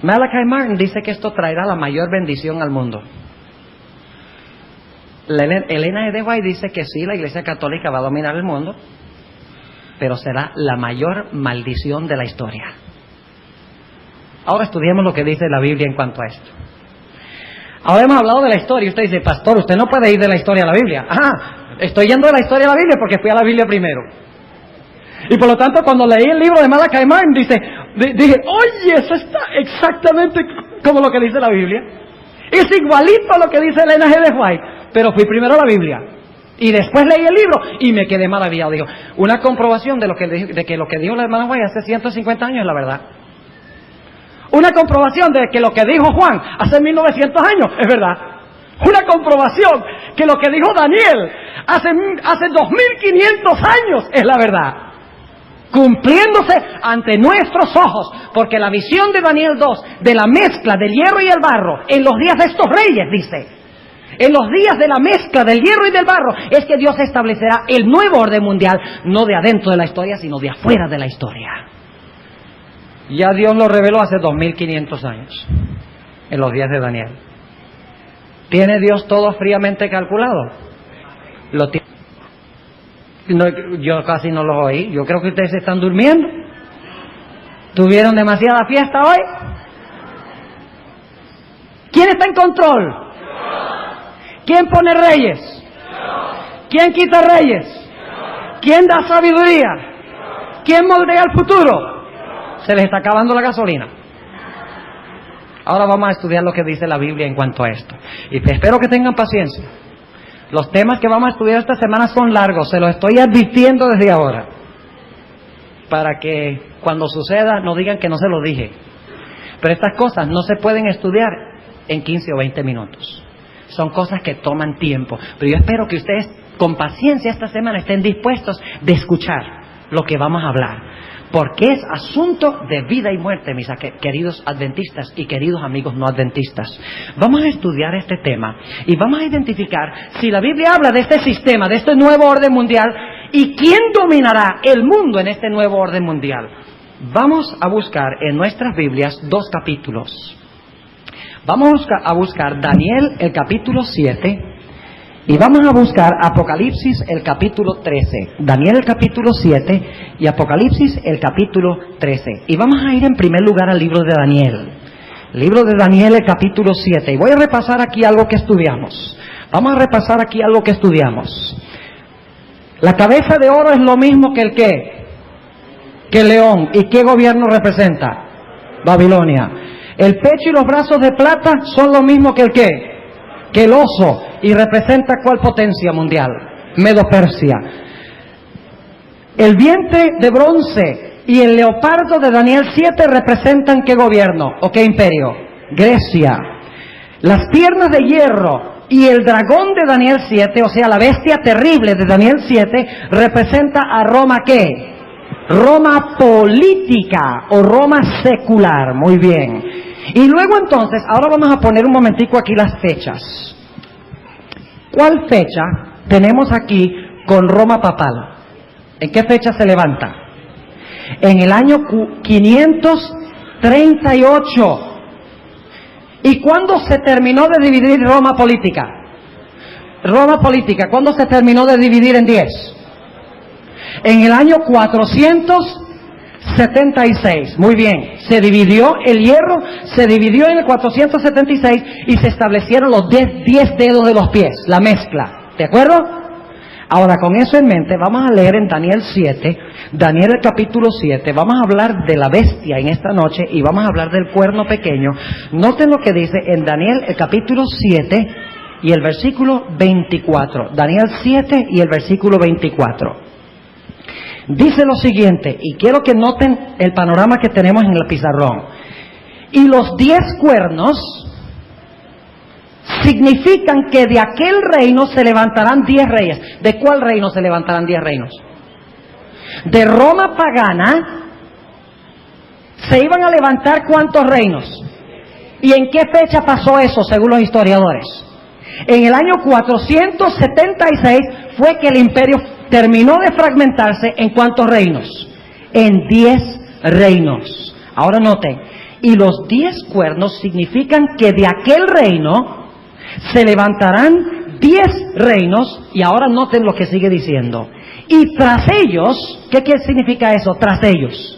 Malachi Martin dice que esto traerá la mayor bendición al mundo. Elena G. de White dice que sí, la Iglesia Católica va a dominar el mundo, pero será la mayor maldición de la historia. Ahora estudiemos lo que dice la Biblia en cuanto a esto. Ahora hemos hablado de la historia y usted dice, pastor, usted no puede ir de la historia a la Biblia. Estoy yendo de la historia a la Biblia porque fui a la Biblia primero. Y por lo tanto, cuando leí el libro de Malachi Martin, dije, oye, eso está exactamente como lo que dice la Biblia. Es igualito a lo que dice Elena G. de White, pero fui primero a la Biblia. Y después leí el libro y me quedé maravillado. Digo, una comprobación de que lo que dijo la hermana White hace 150 años es la verdad. Una comprobación de que lo que dijo Juan hace 1900 años es verdad. Una comprobación que lo que dijo Daniel hace 2500 años es la verdad. Cumpliéndose ante nuestros ojos, porque la visión de Daniel 2, de la mezcla del hierro y el barro, en los días de estos reyes, dice, en los días de la mezcla del hierro y del barro, es que Dios establecerá el nuevo orden mundial, no de adentro de la historia, sino de afuera de la historia. Ya Dios lo reveló hace 2500 años, en los días de Daniel. ¿Tiene Dios todo fríamente calculado? Lo tiene. No, yo casi no los oí. Yo creo que ustedes se están durmiendo. ¿Tuvieron demasiada fiesta hoy? ¿Quién está en control? ¿Quién pone reyes? ¿Quién quita reyes? ¿Quién da sabiduría? ¿Quién moldea el futuro? Se les está acabando la gasolina. Ahora vamos a estudiar lo que dice la Biblia en cuanto a esto. Y espero que tengan paciencia. Los temas que vamos a estudiar esta semana son largos, se los estoy advirtiendo desde ahora. Para que cuando suceda no digan que no se lo dije. Pero estas cosas no se pueden estudiar en 15 o 20 minutos. Son cosas que toman tiempo. Pero yo espero que ustedes con paciencia esta semana estén dispuestos de escuchar lo que vamos a hablar. Porque es asunto de vida y muerte, mis queridos adventistas y queridos amigos no adventistas. Vamos a estudiar este tema y vamos a identificar si la Biblia habla de este sistema, de este nuevo orden mundial, y quién dominará el mundo en este nuevo orden mundial. Vamos a buscar en nuestras Biblias 2 capítulos. Vamos a buscar Daniel el capítulo 7 y vamos a buscar Apocalipsis el capítulo 13. Daniel el capítulo 7 y Apocalipsis el capítulo 13. Y vamos a ir en primer lugar al libro de Daniel. Libro de Daniel el capítulo 7. Y voy a repasar aquí algo que estudiamos. Vamos a repasar aquí algo que estudiamos. La cabeza de oro es lo mismo que el qué, que el león. ¿Y qué gobierno representa? Babilonia. El pecho y los brazos de plata son lo mismo que el qué, que el oso. ¿Y representa cuál potencia mundial? Medo-Persia. El vientre de bronce y el leopardo de Daniel 7 representan qué gobierno o qué imperio? Grecia. Las piernas de hierro y el dragón de Daniel 7, o sea, la bestia terrible de Daniel 7, representa a Roma ¿qué? Roma política o Roma secular. Muy bien. Y luego entonces, ahora vamos a poner un momentico aquí las fechas. ¿Cuál fecha tenemos aquí con Roma papal? ¿En qué fecha se levanta? En el año 538. ¿Y cuándo se terminó de dividir Roma política? Roma política, ¿cuándo se terminó de dividir en 10? En el año 476. Muy bien. Se dividió el hierro, se dividió en el 476 y se establecieron los 10 dedos de los pies, la mezcla. ¿De acuerdo? Ahora, con eso en mente, vamos a leer en Daniel 7, Daniel el capítulo 7, vamos a hablar de la bestia en esta noche y vamos a hablar del cuerno pequeño. Noten lo que dice en Daniel el capítulo 7 y el versículo 24. Daniel 7 y el versículo 24. Dice lo siguiente, y quiero que noten el panorama que tenemos en el pizarrón. Y los 10 cuernos significan que de aquel reino se levantarán 10 reyes. ¿De cuál reino se levantarán 10 reinos? De Roma pagana se iban a levantar ¿cuántos reinos? ¿Y en qué fecha pasó eso según los historiadores? En el año 476 fue que el imperio terminó de fragmentarse. ¿En cuántos reinos? En 10 reinos. Ahora noten, y los 10 cuernos significan que de aquel reino se levantarán 10 reinos. Y ahora noten lo que sigue diciendo. Y tras ellos, ¿qué significa eso? Tras ellos.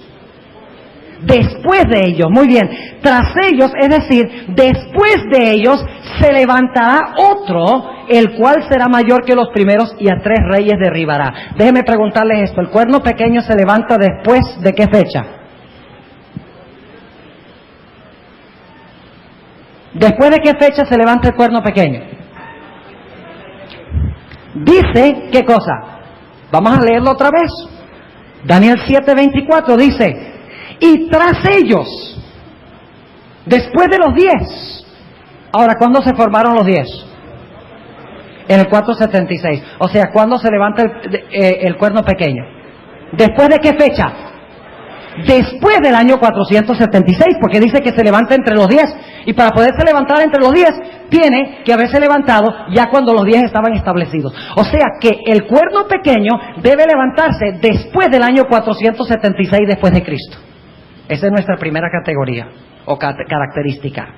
Después de ellos, muy bien, tras ellos, es decir, después de ellos se levantará otro, el cual será mayor que los primeros y a 3 reyes derribará. Déjenme preguntarles esto, ¿el cuerno pequeño se levanta después de qué fecha? ¿Después de qué fecha se levanta el cuerno pequeño? Dice, ¿qué cosa? Vamos a leerlo otra vez. Daniel 7:24 dice, y tras ellos, después de los 10. Ahora, ¿cuándo se formaron los 10? En el 476. O sea, ¿cuándo se levanta el cuerno pequeño? ¿Después de qué fecha? Después del año 476, porque dice que se levanta entre los 10. Y para poderse levantar entre los 10, tiene que haberse levantado ya cuando los 10 estaban establecidos. O sea que el cuerno pequeño debe levantarse después del año 476 después de Cristo. Esa es nuestra primera categoría o característica.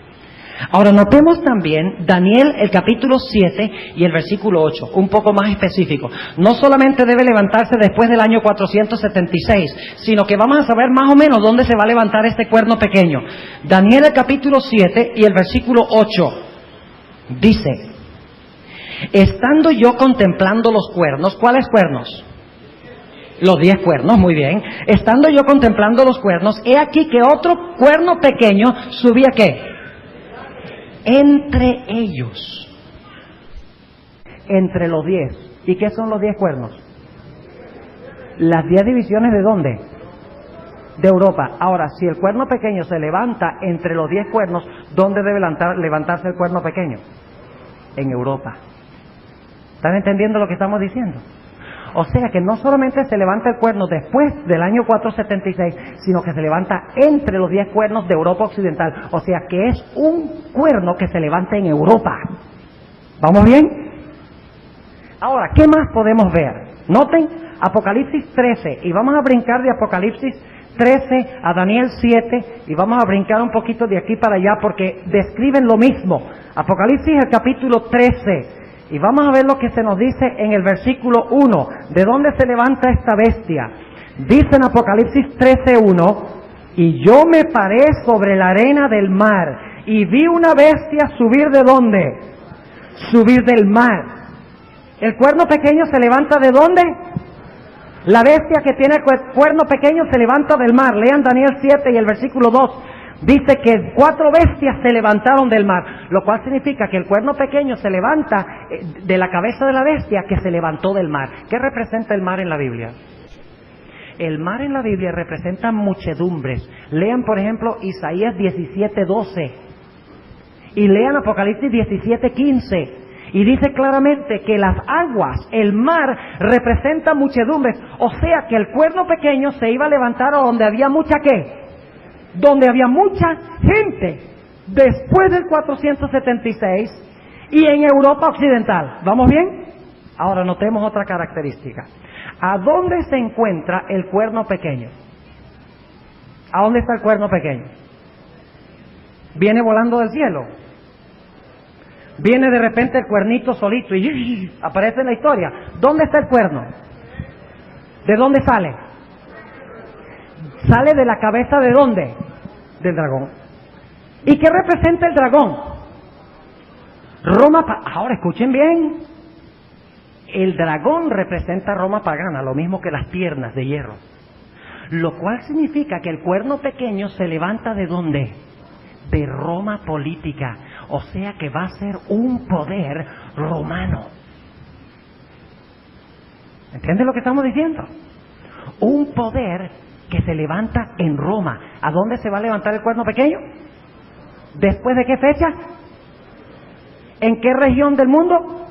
Ahora notemos también Daniel el capítulo 7 y el versículo 8, un poco más específico. No solamente debe levantarse después del año 476, sino que vamos a saber más o menos dónde se va a levantar este cuerno pequeño. Daniel el capítulo 7 y el versículo 8 dice, estando yo contemplando los cuernos, ¿cuáles cuernos? Los 10 cuernos, muy bien. Estando yo contemplando los cuernos, he aquí que otro cuerno pequeño subía ¿qué? Entre ellos. Entre los 10. ¿Y qué son los 10 cuernos? Las 10 divisiones ¿de dónde? de Europa. Ahora, si el cuerno pequeño se levanta entre los 10 cuernos, ¿dónde debe levantarse el cuerno pequeño? En Europa. ¿Están entendiendo lo que estamos diciendo? O sea que no solamente se levanta el cuerno después del año 476, sino que se levanta entre los 10 cuernos de Europa Occidental. O sea que es un cuerno que se levanta en Europa. ¿Vamos bien? Ahora, ¿qué más podemos ver? Noten Apocalipsis 13, y vamos a brincar de Apocalipsis 13 a Daniel 7, y vamos a brincar un poquito de aquí para allá porque describen lo mismo. Apocalipsis el capítulo 13. Y vamos a ver lo que se nos dice en el versículo 1. ¿De dónde se levanta esta bestia? Dice en Apocalipsis 13:1, y yo me paré sobre la arena del mar, y vi una bestia subir ¿de dónde? Subir del mar. ¿El cuerno pequeño se levanta de dónde? La bestia que tiene el cuerno pequeño se levanta del mar. Lean Daniel 7 y el versículo 2. Dice que 4 bestias se levantaron del mar, lo cual significa que el cuerno pequeño se levanta de la cabeza de la bestia que se levantó del mar. ¿Qué representa el mar en la Biblia? El mar en la Biblia representa muchedumbres. Lean, por ejemplo, Isaías 17:12 y lean Apocalipsis 17:15. Y dice claramente que las aguas, el mar, representa muchedumbres. O sea que el cuerno pequeño se iba a levantar a donde había mucha ¿qué? Donde había mucha gente después del 476 y en Europa Occidental. ¿Vamos bien? Ahora notemos otra característica. ¿A dónde se encuentra el cuerno pequeño? ¿A dónde está el cuerno pequeño? ¿Viene volando del cielo? ¿Viene de repente el cuernito solito y aparece en la historia? ¿Dónde está el cuerno? ¿De dónde sale? ¿Sale de la cabeza de dónde? Del dragón. ¿Y qué representa el dragón? Ahora escuchen bien. El dragón representa Roma pagana, lo mismo que las piernas de hierro. Lo cual significa que el cuerno pequeño se levanta ¿de dónde? De Roma política. O sea que va a ser un poder romano. ¿Entienden lo que estamos diciendo? Un poder que se levanta en Roma. ¿A dónde se va a levantar el cuerno pequeño? ¿Después de qué fecha? ¿En qué región del mundo?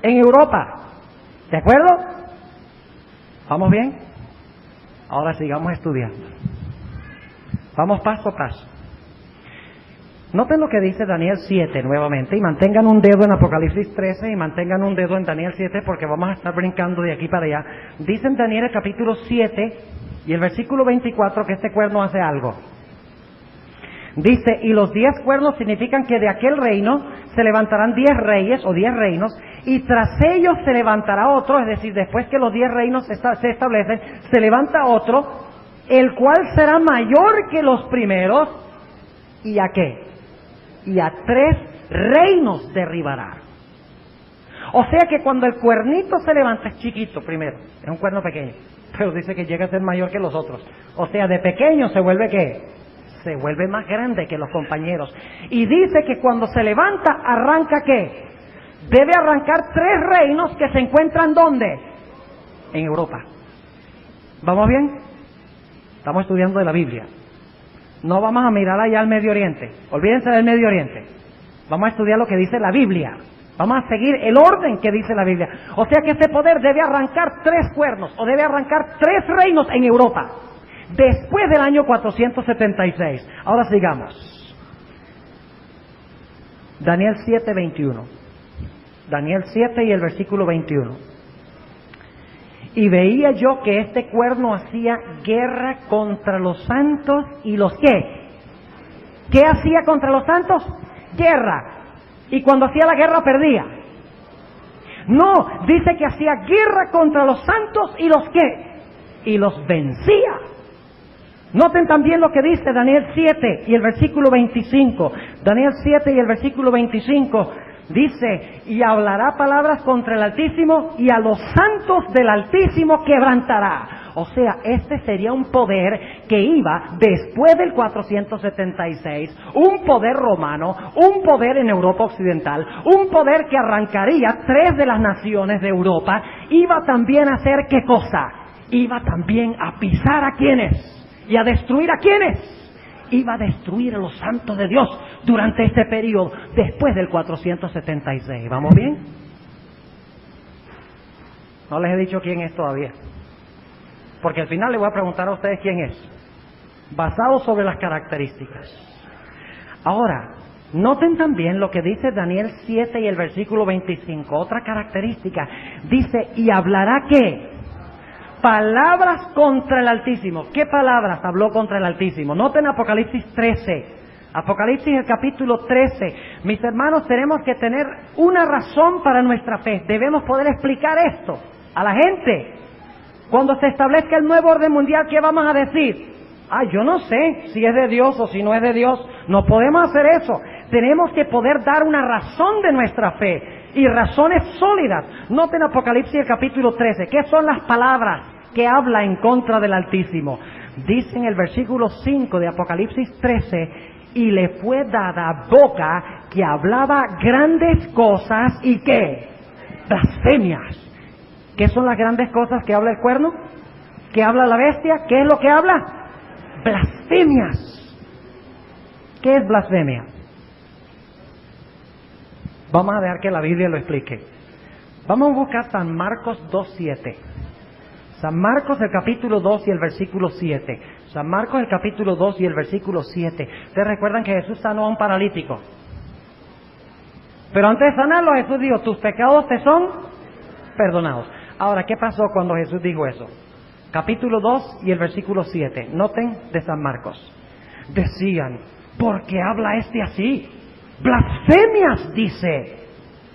En Europa. ¿De acuerdo? ¿Vamos bien? Ahora sigamos estudiando. Vamos paso a paso. Noten lo que dice Daniel 7 nuevamente, y mantengan un dedo en Apocalipsis 13 y mantengan un dedo en Daniel 7 porque vamos a estar brincando de aquí para allá. Dice en Daniel el capítulo 7 y el versículo 24 que este cuerno hace algo. Dice, y los 10 cuernos significan que de aquel reino se levantarán 10 reyes o 10 reinos, y tras ellos se levantará otro, es decir, después que los 10 reinos se establecen, se levanta otro, el cual será mayor que los primeros, ¿y a qué? Y a 3 reinos derribará. O sea que cuando el cuernito se levanta es chiquito primero, es un cuerno pequeño, pero dice que llega a ser mayor que los otros. O sea, de pequeño se vuelve ¿qué? Se vuelve más grande que los compañeros. Y dice que cuando se levanta, arranca ¿qué? Debe arrancar 3 reinos que se encuentran ¿dónde? En Europa. ¿Vamos bien? Estamos estudiando de la Biblia. No vamos a mirar allá al Medio Oriente. Olvídense del Medio Oriente. Vamos a estudiar lo que dice la Biblia. Vamos a seguir el orden que dice la Biblia. O sea que ese poder debe arrancar 3 cuernos, o debe arrancar 3 reinos en Europa, después del año 476. Ahora sigamos. Daniel 7:21. Daniel 7 y el versículo 21. Y veía yo que este cuerno hacía guerra contra los santos y los ¿qué? ¿Qué hacía contra los santos? Guerra. Y cuando hacía la guerra perdía. No, dice que hacía guerra contra los santos y los ¿qué? Y los vencía. Noten también lo que dice Daniel 7 y el versículo 25. Daniel 7 y el versículo 25 dice, y hablará palabras contra el Altísimo y a los santos del Altísimo quebrantará. O sea, este sería un poder que iba después del 476, un poder romano, un poder en Europa Occidental, un poder que arrancaría 3 de las naciones de Europa. Iba también a hacer ¿qué cosa? Iba también a pisar a ¿quiénes? ¿Y a destruir a quiénes? Iba a destruir a los santos de Dios durante este periodo, después del 476. ¿Vamos bien? No les he dicho quién es todavía, porque al final les voy a preguntar a ustedes quién es, basado sobre las características. Ahora, noten también lo que dice Daniel 7 y el versículo 25. Otra característica, dice, y hablará ¿qué? Palabras contra el Altísimo. ¿Qué palabras habló contra el Altísimo? Noten Apocalipsis 13. Apocalipsis el capítulo 13. Mis hermanos, tenemos que tener una razón para nuestra fe. Debemos poder explicar esto a la gente. Cuando se establezca el nuevo orden mundial, ¿qué vamos a decir? Yo no sé si es de Dios o si no es de Dios. No podemos hacer eso. Tenemos que poder dar una razón de nuestra fe, y razones sólidas. Noten Apocalipsis el capítulo 13. ¿Qué son las palabras que habla en contra del Altísimo? Dice en el versículo 5 de Apocalipsis 13, y le fue dada boca que hablaba grandes cosas y ¿qué? Blasfemias. ¿Qué son las grandes cosas que habla el cuerno? ¿Qué habla la bestia? ¿Qué es lo que habla? Blasfemias. ¿Qué es blasfemia? Vamos a dejar que la Biblia lo explique. Vamos a buscar San Marcos 2:7. San Marcos el capítulo 2 y el versículo 7. San Marcos el capítulo 2 y el versículo 7. Ustedes recuerdan que Jesús sanó a un paralítico. Pero antes de sanarlo, Jesús dijo, tus pecados te son perdonados. Ahora, ¿qué pasó cuando Jesús dijo eso? Capítulo 2 y el versículo 7. Noten de San Marcos. Decían, ¿por qué habla este así? Blasfemias, dice.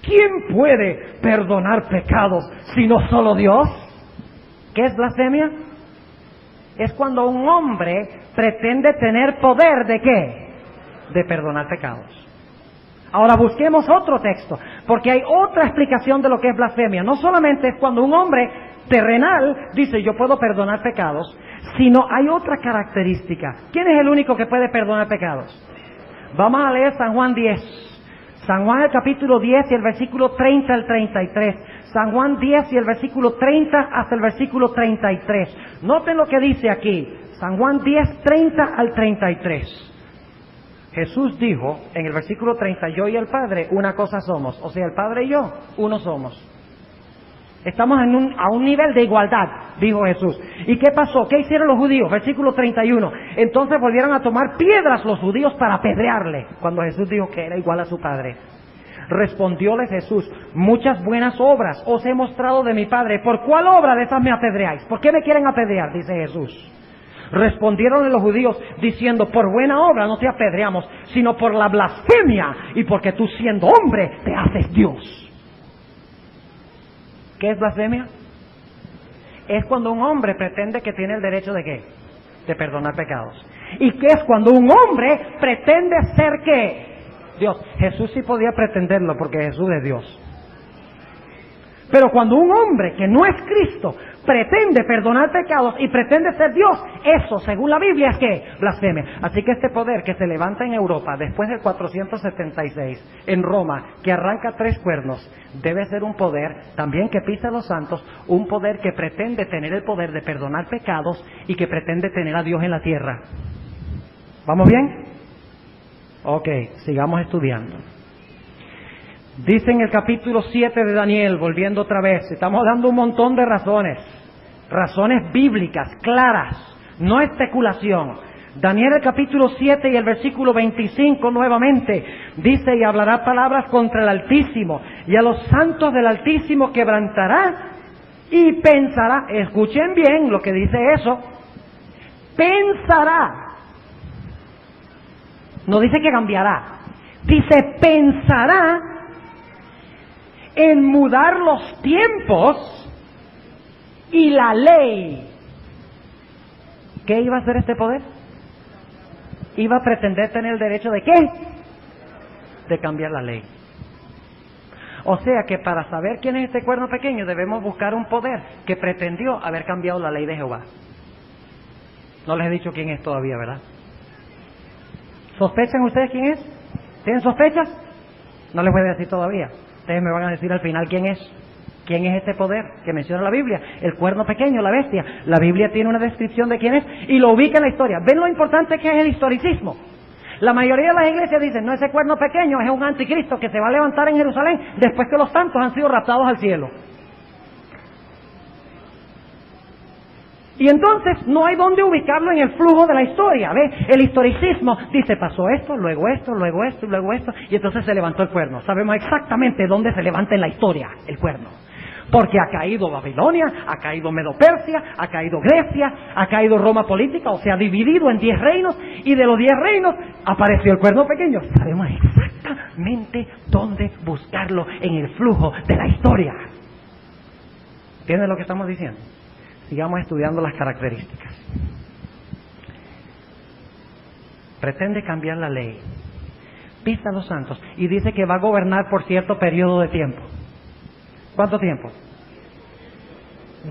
¿Quién puede perdonar pecados sino solo Dios? ¿Qué es blasfemia? Es cuando un hombre pretende tener poder ¿de qué? De perdonar pecados. Ahora busquemos otro texto, porque hay otra explicación de lo que es blasfemia. No solamente es cuando un hombre terrenal dice yo puedo perdonar pecados, sino hay otra característica. ¿Quién es el único que puede perdonar pecados? Vamos a leer San Juan 10. San Juan el capítulo 10 y el versículo 30 al 33. San Juan 10 y el versículo 30 hasta el versículo 33. Noten lo que dice aquí. San Juan 10, 30 al 33. Jesús dijo en el versículo 30, yo y el Padre una cosa somos. O sea, el Padre y yo, uno somos. Estamos a un nivel de igualdad, dijo Jesús. ¿Y qué pasó? ¿Qué hicieron los judíos? Versículo 31. Entonces volvieron a tomar piedras los judíos para apedrearle, cuando Jesús dijo que era igual a su Padre. Respondióles Jesús, muchas buenas obras os he mostrado de mi Padre. ¿Por cuál obra de esas me apedreáis? ¿Por qué me quieren apedrear? Dice Jesús. Respondieronle los judíos diciendo, por buena obra no te apedreamos, sino por la blasfemia y porque tú siendo hombre te haces Dios. ¿Qué es blasfemia? Es cuando un hombre pretende que tiene el derecho ¿de qué? De perdonar pecados. ¿Y qué es cuando un hombre pretende ser qué? Dios. Jesús sí podía pretenderlo porque Jesús es Dios. Pero cuando un hombre que no es Cristo pretende perdonar pecados y pretende ser Dios, eso, según la Biblia, es que blasfemia. Así que este poder que se levanta en Europa después del 476, en Roma, que arranca 3 cuernos, debe ser un poder también que pisa a los santos, un poder que pretende tener el poder de perdonar pecados y que pretende tener a Dios en la tierra. ¿Vamos bien? Ok, sigamos estudiando. Dice en el capítulo 7 de Daniel, volviendo otra vez, estamos dando un montón de razones bíblicas, claras, no especulación. Daniel el capítulo 7 y el versículo 25 nuevamente, dice, y hablará palabras contra el Altísimo, y a los santos del Altísimo quebrantará, y pensará, escuchen bien lo que dice eso, pensará, no dice que cambiará, dice pensará, en mudar los tiempos y la ley. ¿Qué iba a hacer este poder? Iba a pretender tener el derecho ¿de qué? De cambiar la ley. O sea que para saber quién es este cuerno pequeño debemos buscar un poder que pretendió haber cambiado la ley de Jehová. No les he dicho quién es todavía, ¿verdad? ¿Sospechan ustedes quién es? ¿Tienen sospechas? No les voy a decir todavía. Ustedes me van a decir al final quién es. ¿Quién es este poder que menciona la Biblia? El cuerno pequeño, la bestia. La Biblia tiene una descripción de quién es y lo ubica en la historia. ¿Ven lo importante que es el historicismo? La mayoría de las iglesias dicen, no, ese cuerno pequeño es un anticristo que se va a levantar en Jerusalén después que los santos han sido raptados al cielo. Y entonces no hay dónde ubicarlo en el flujo de la historia, ¿ve? El historicismo dice, pasó esto, luego esto, luego esto, luego esto, y entonces se levantó el cuerno. Sabemos exactamente dónde se levanta en la historia el cuerno. Porque ha caído Babilonia, ha caído Medo-Persia, ha caído Grecia, ha caído Roma política, o sea, dividido en 10 reinos, y de los 10 reinos apareció el cuerno pequeño. Sabemos exactamente dónde buscarlo en el flujo de la historia. ¿Entienden lo que estamos diciendo? Sigamos estudiando las características. Pretende cambiar la ley, pisa a los santos y dice que va a gobernar por cierto periodo de tiempo. ¿Cuánto tiempo?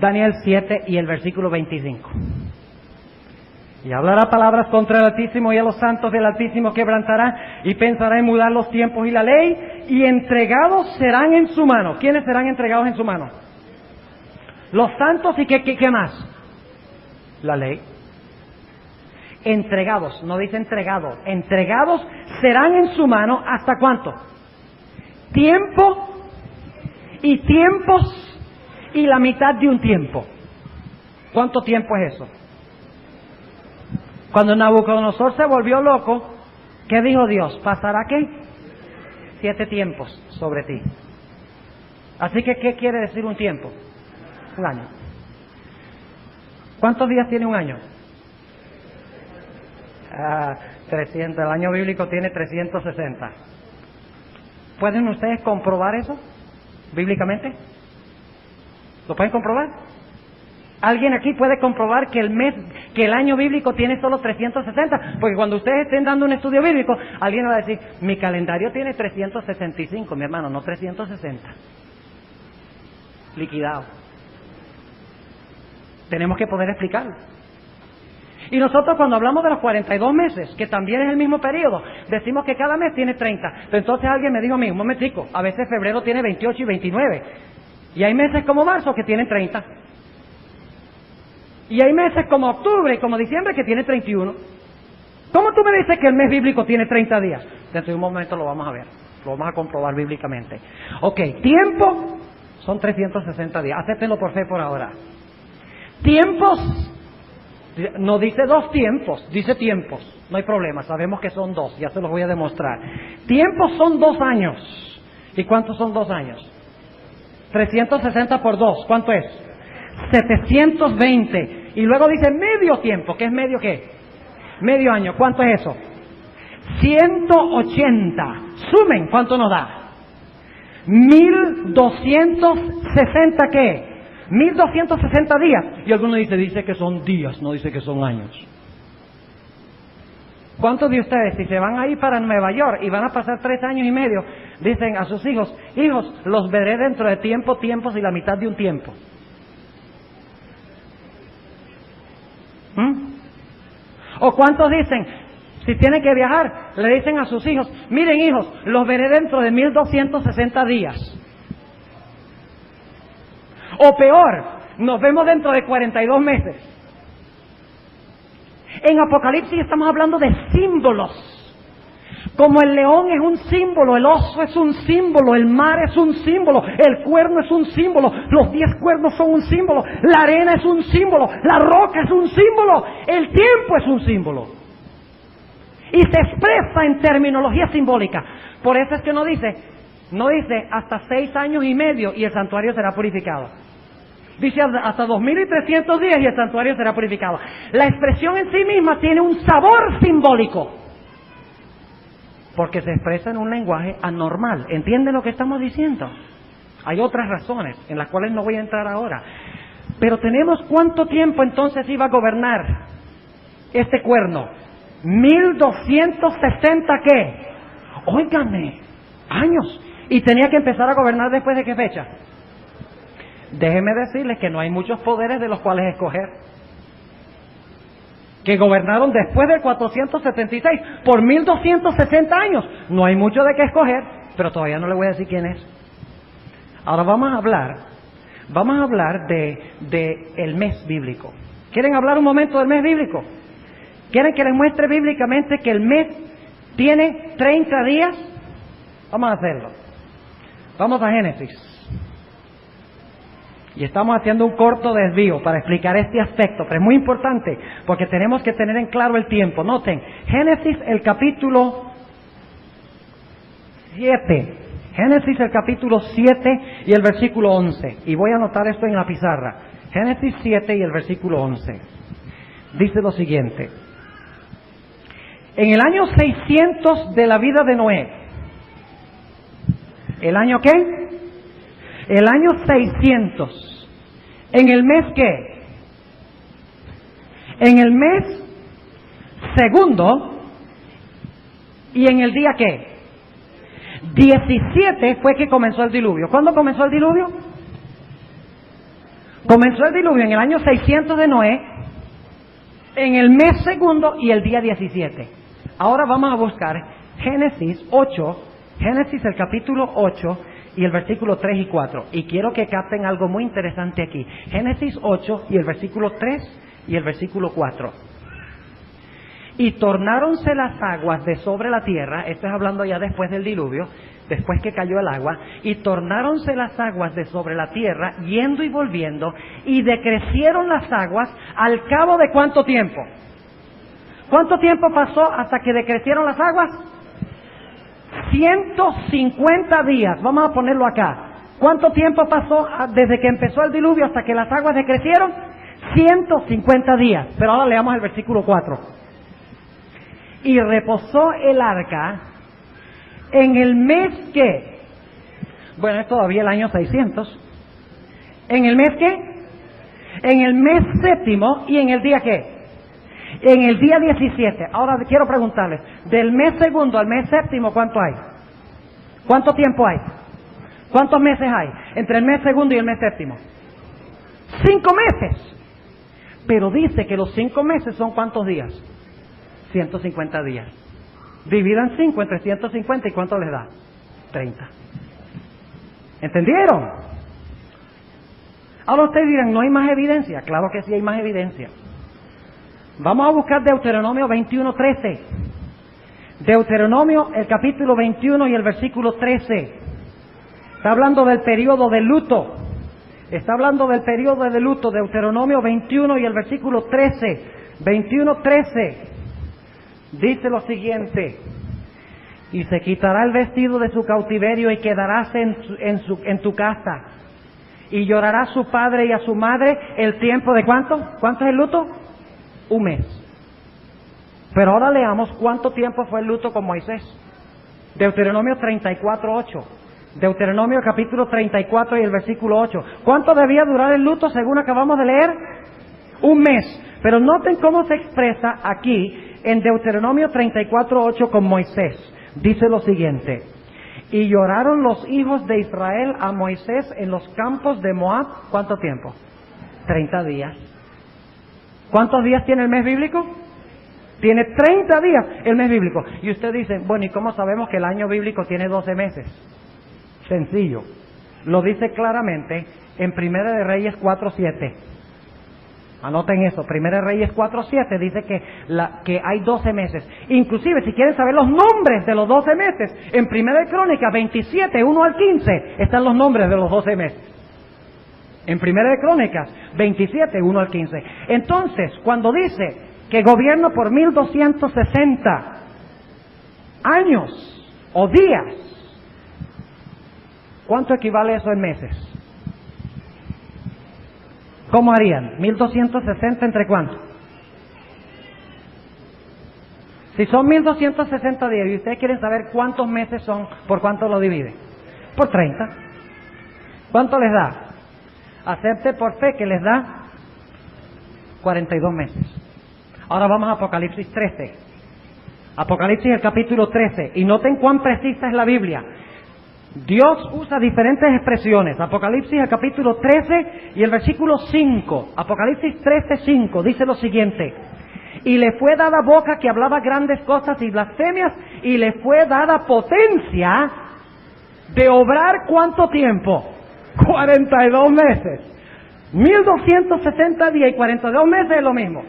Daniel 7 y el versículo 25. Y hablará palabras contra el Altísimo y a los santos del Altísimo quebrantará y pensará en mudar los tiempos y la ley y entregados serán en su mano. ¿Quiénes serán entregados en su mano? Los santos y ¿qué más? La ley. Entregados, no dice entregado. Entregados serán en su mano ¿hasta cuánto? Tiempo y tiempos y la mitad de un tiempo. ¿Cuánto tiempo es eso? Cuando Nabucodonosor se volvió loco, ¿qué dijo Dios? ¿Pasará qué? 7 tiempos sobre ti. Así que, ¿qué quiere decir un tiempo? Un año. ¿Cuántos días tiene un año? 300. El año bíblico tiene 360. ¿Pueden ustedes comprobar eso bíblicamente? ¿Lo pueden comprobar? ¿Alguien aquí puede comprobar que el año bíblico tiene solo 360? Porque cuando ustedes estén dando un estudio bíblico, alguien va a decir, mi calendario tiene 365, mi hermano, no 360. Liquidado. Tenemos que poder explicarlo. Y nosotros cuando hablamos de los 42 meses, que también es el mismo periodo, decimos que cada mes tiene 30. Pero entonces alguien me dijo a mí, un momentico, a veces febrero tiene 28 y 29. Y hay meses como marzo que tienen 30. Y hay meses como octubre y como diciembre que tiene 31. ¿Cómo tú me dices que el mes bíblico tiene 30 días? Dentro de un momento lo vamos a ver, lo vamos a comprobar bíblicamente. Ok, tiempo son 360 días, acéptenlo por fe por ahora. Tiempos, no dice 2 tiempos, dice tiempos, no hay problema, sabemos que son 2, ya se los voy a demostrar. Tiempos son 2 años. ¿Y cuántos son 2 años? 360 por 2, ¿cuánto es? 720. Y luego dice medio tiempo, ¿qué es medio qué? Medio año, ¿cuánto es eso? 180. Sumen, ¿cuánto nos da? 1260 ¿qué? 1260 días. Y alguno dice que son días, no dice que son años. ¿Cuántos de ustedes, si se van a ir para Nueva York y van a pasar 3 años y medio, dicen a sus hijos, hijos, los veré dentro de tiempos y la mitad de un tiempo? ¿O cuántos dicen, si tienen que viajar, le dicen a sus hijos, miren hijos, los veré dentro de 1260 días? O peor, nos vemos dentro de 42 meses. En Apocalipsis estamos hablando de símbolos. Como el león es un símbolo, el oso es un símbolo, el mar es un símbolo, el cuerno es un símbolo, los 10 cuernos son un símbolo, la arena es un símbolo, la roca es un símbolo, el tiempo es un símbolo. Y se expresa en terminología simbólica. Por eso es que no dice hasta 6 años y medio y el santuario será purificado. Dice hasta 2300 días y el santuario será purificado. La expresión en sí misma tiene un sabor simbólico, porque se expresa en un lenguaje anormal. ¿Entienden lo que estamos diciendo? Hay otras razones en las cuales no voy a entrar ahora. Pero tenemos ¿cuánto tiempo entonces iba a gobernar este cuerno? 1260 ¿qué? Óigame, años. ¿Y tenía que empezar a gobernar después de qué fecha? Déjenme decirles que no hay muchos poderes de los cuales escoger. Que gobernaron después del 476 por 1260 años. No hay mucho de qué escoger, pero todavía no le voy a decir quién es. Ahora vamos a hablar Vamos a hablar de el mes bíblico. ¿Quieren hablar un momento del mes bíblico? ¿Quieren que les muestre bíblicamente que el mes tiene 30 días? Vamos a hacerlo. Vamos a Génesis. Y estamos haciendo un corto desvío para explicar este aspecto, pero es muy importante porque tenemos que tener en claro el tiempo. Noten, Génesis el capítulo 7. Génesis el capítulo 7 y el versículo 11. Y voy a anotar esto en la pizarra. Génesis 7 y el versículo 11. Dice lo siguiente. En el año 600 de la vida de Noé. ¿El año qué? El año 600. ¿En el mes qué? En el mes segundo. ¿Y en el día qué? 17 fue que comenzó el diluvio. ¿Cuándo comenzó el diluvio? Comenzó el diluvio en el año 600 de Noé, en el mes segundo y el día 17. Ahora vamos a buscar Génesis 8, Génesis el capítulo 8 y el versículo 3 y 4. Y quiero que capten algo muy interesante aquí. Génesis 8 y el versículo 3 y el versículo 4. Y tornáronse las aguas de sobre la tierra, esto es hablando ya después del diluvio, después que cayó el agua, y tornáronse las aguas de sobre la tierra, yendo y volviendo, y decrecieron las aguas al cabo de ¿cuánto tiempo? ¿Cuánto tiempo pasó hasta que decrecieron las aguas? 150 días, vamos a ponerlo acá. ¿Cuánto tiempo pasó desde que empezó el diluvio hasta que las aguas decrecieron? 150 días. Pero ahora leamos el versículo 4. Y reposó el arca en el mes que, bueno, es todavía el año 600. ¿En el mes qué? En el mes séptimo. ¿Y en el día qué? En el día 17. Ahora quiero preguntarles, del mes segundo al mes séptimo, ¿cuánto hay? ¿Cuánto tiempo hay? ¿Cuántos meses hay entre el mes segundo y el mes séptimo? 5 meses. Pero dice que los 5 meses son ¿cuántos días? 150 días. Dividan 5 entre 150 y ¿cuánto les da? 30. ¿Entendieron? Ahora ustedes dirán, ¿no hay más evidencia? Claro que sí hay más evidencia. Vamos a buscar Deuteronomio 21:13. Deuteronomio, el capítulo 21 y el versículo 13. Está hablando del periodo de luto. Está hablando del periodo de luto. Deuteronomio 21 y el versículo 13. 21:13. Dice lo siguiente. Y se quitará el vestido de su cautiverio y quedarás en tu casa. Y llorará a su padre y a su madre el tiempo de ¿cuánto? ¿Cuánto es el luto? 1 mes. Pero ahora leamos cuánto tiempo fue el luto con Moisés. Deuteronomio 34:8. Deuteronomio capítulo 34 y el versículo 8. ¿Cuánto debía durar el luto según acabamos de leer? 1 mes. Pero noten cómo se expresa aquí en Deuteronomio 34:8 con Moisés. Dice lo siguiente. Y lloraron los hijos de Israel a Moisés en los campos de Moab. ¿Cuánto tiempo? 30 días. ¿Cuántos días tiene el mes bíblico? Tiene 30 días el mes bíblico. Y usted dice, bueno, ¿y cómo sabemos que el año bíblico tiene 12 meses? Sencillo. Lo dice claramente en Primera de Reyes 4:7. Anoten eso. Primera de Reyes 4:7 dice que hay 12 meses. Inclusive, si quieren saber los nombres de los 12 meses, en Primera de Crónicas 27, 1 al 15, están los nombres de los 12 meses. En Primera de Crónicas 27, 1 al 15. Entonces, cuando dice que gobierna por 1260 años o días, ¿cuánto equivale eso en meses? ¿Cómo harían? 1260 entre cuánto? Si son 1260 días y ustedes quieren saber cuántos meses son, ¿por cuánto lo divide? Por 30. ¿Cuánto les da? Acepte por fe que les da 42 meses. Ahora vamos a Apocalipsis 13. Apocalipsis el capítulo 13. Y noten cuán precisa es la Biblia. Dios usa diferentes expresiones. Apocalipsis el capítulo 13 y el versículo 5. Apocalipsis 13:5 dice lo siguiente. Y le fue dada boca que hablaba grandes cosas y blasfemias, y le fue dada potencia de obrar ¿cuánto tiempo? 42 meses. 1260 días y 42 meses es lo mismo.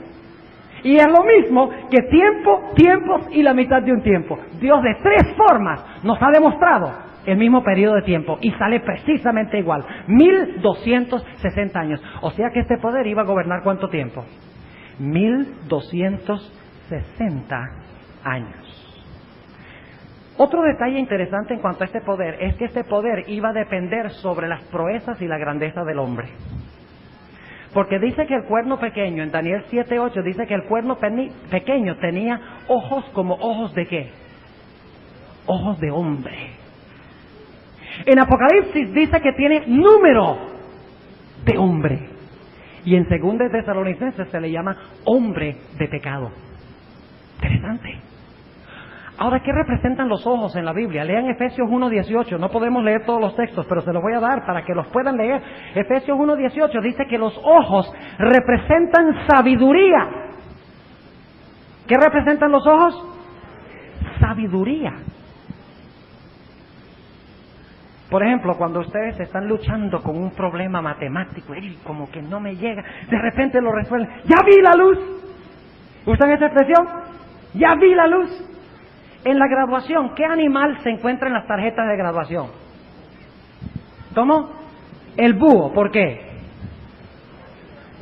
Y es lo mismo que tiempo, tiempos y la mitad de un tiempo. Dios de 3 formas nos ha demostrado el mismo periodo de tiempo y sale precisamente igual. 1260 años. O sea que este poder iba a gobernar ¿cuánto tiempo? 1260 años. Otro detalle interesante en cuanto a este poder es que este poder iba a depender sobre las proezas y la grandeza del hombre. Porque dice que el cuerno pequeño, en Daniel 7:8, dice que el cuerno pequeño tenía ojos como ojos de ¿qué? Ojos de hombre. En Apocalipsis dice que tiene número de hombre. Y en 2 Tesalonicenses se le llama hombre de pecado. Interesante. Ahora, ¿qué representan los ojos en la Biblia? Lean Efesios 1:18. No podemos leer todos los textos, pero se los voy a dar para que los puedan leer. Efesios 1:18 dice que los ojos representan sabiduría. ¿Qué representan los ojos? Sabiduría. Por ejemplo, cuando ustedes están luchando con un problema matemático y como que no me llega, de repente lo resuelven. ¡Ya vi la luz! ¿Usan esa expresión? ¡Ya vi la luz! En la graduación, ¿qué animal se encuentra en las tarjetas de graduación? ¿Cómo? El búho. ¿Por qué?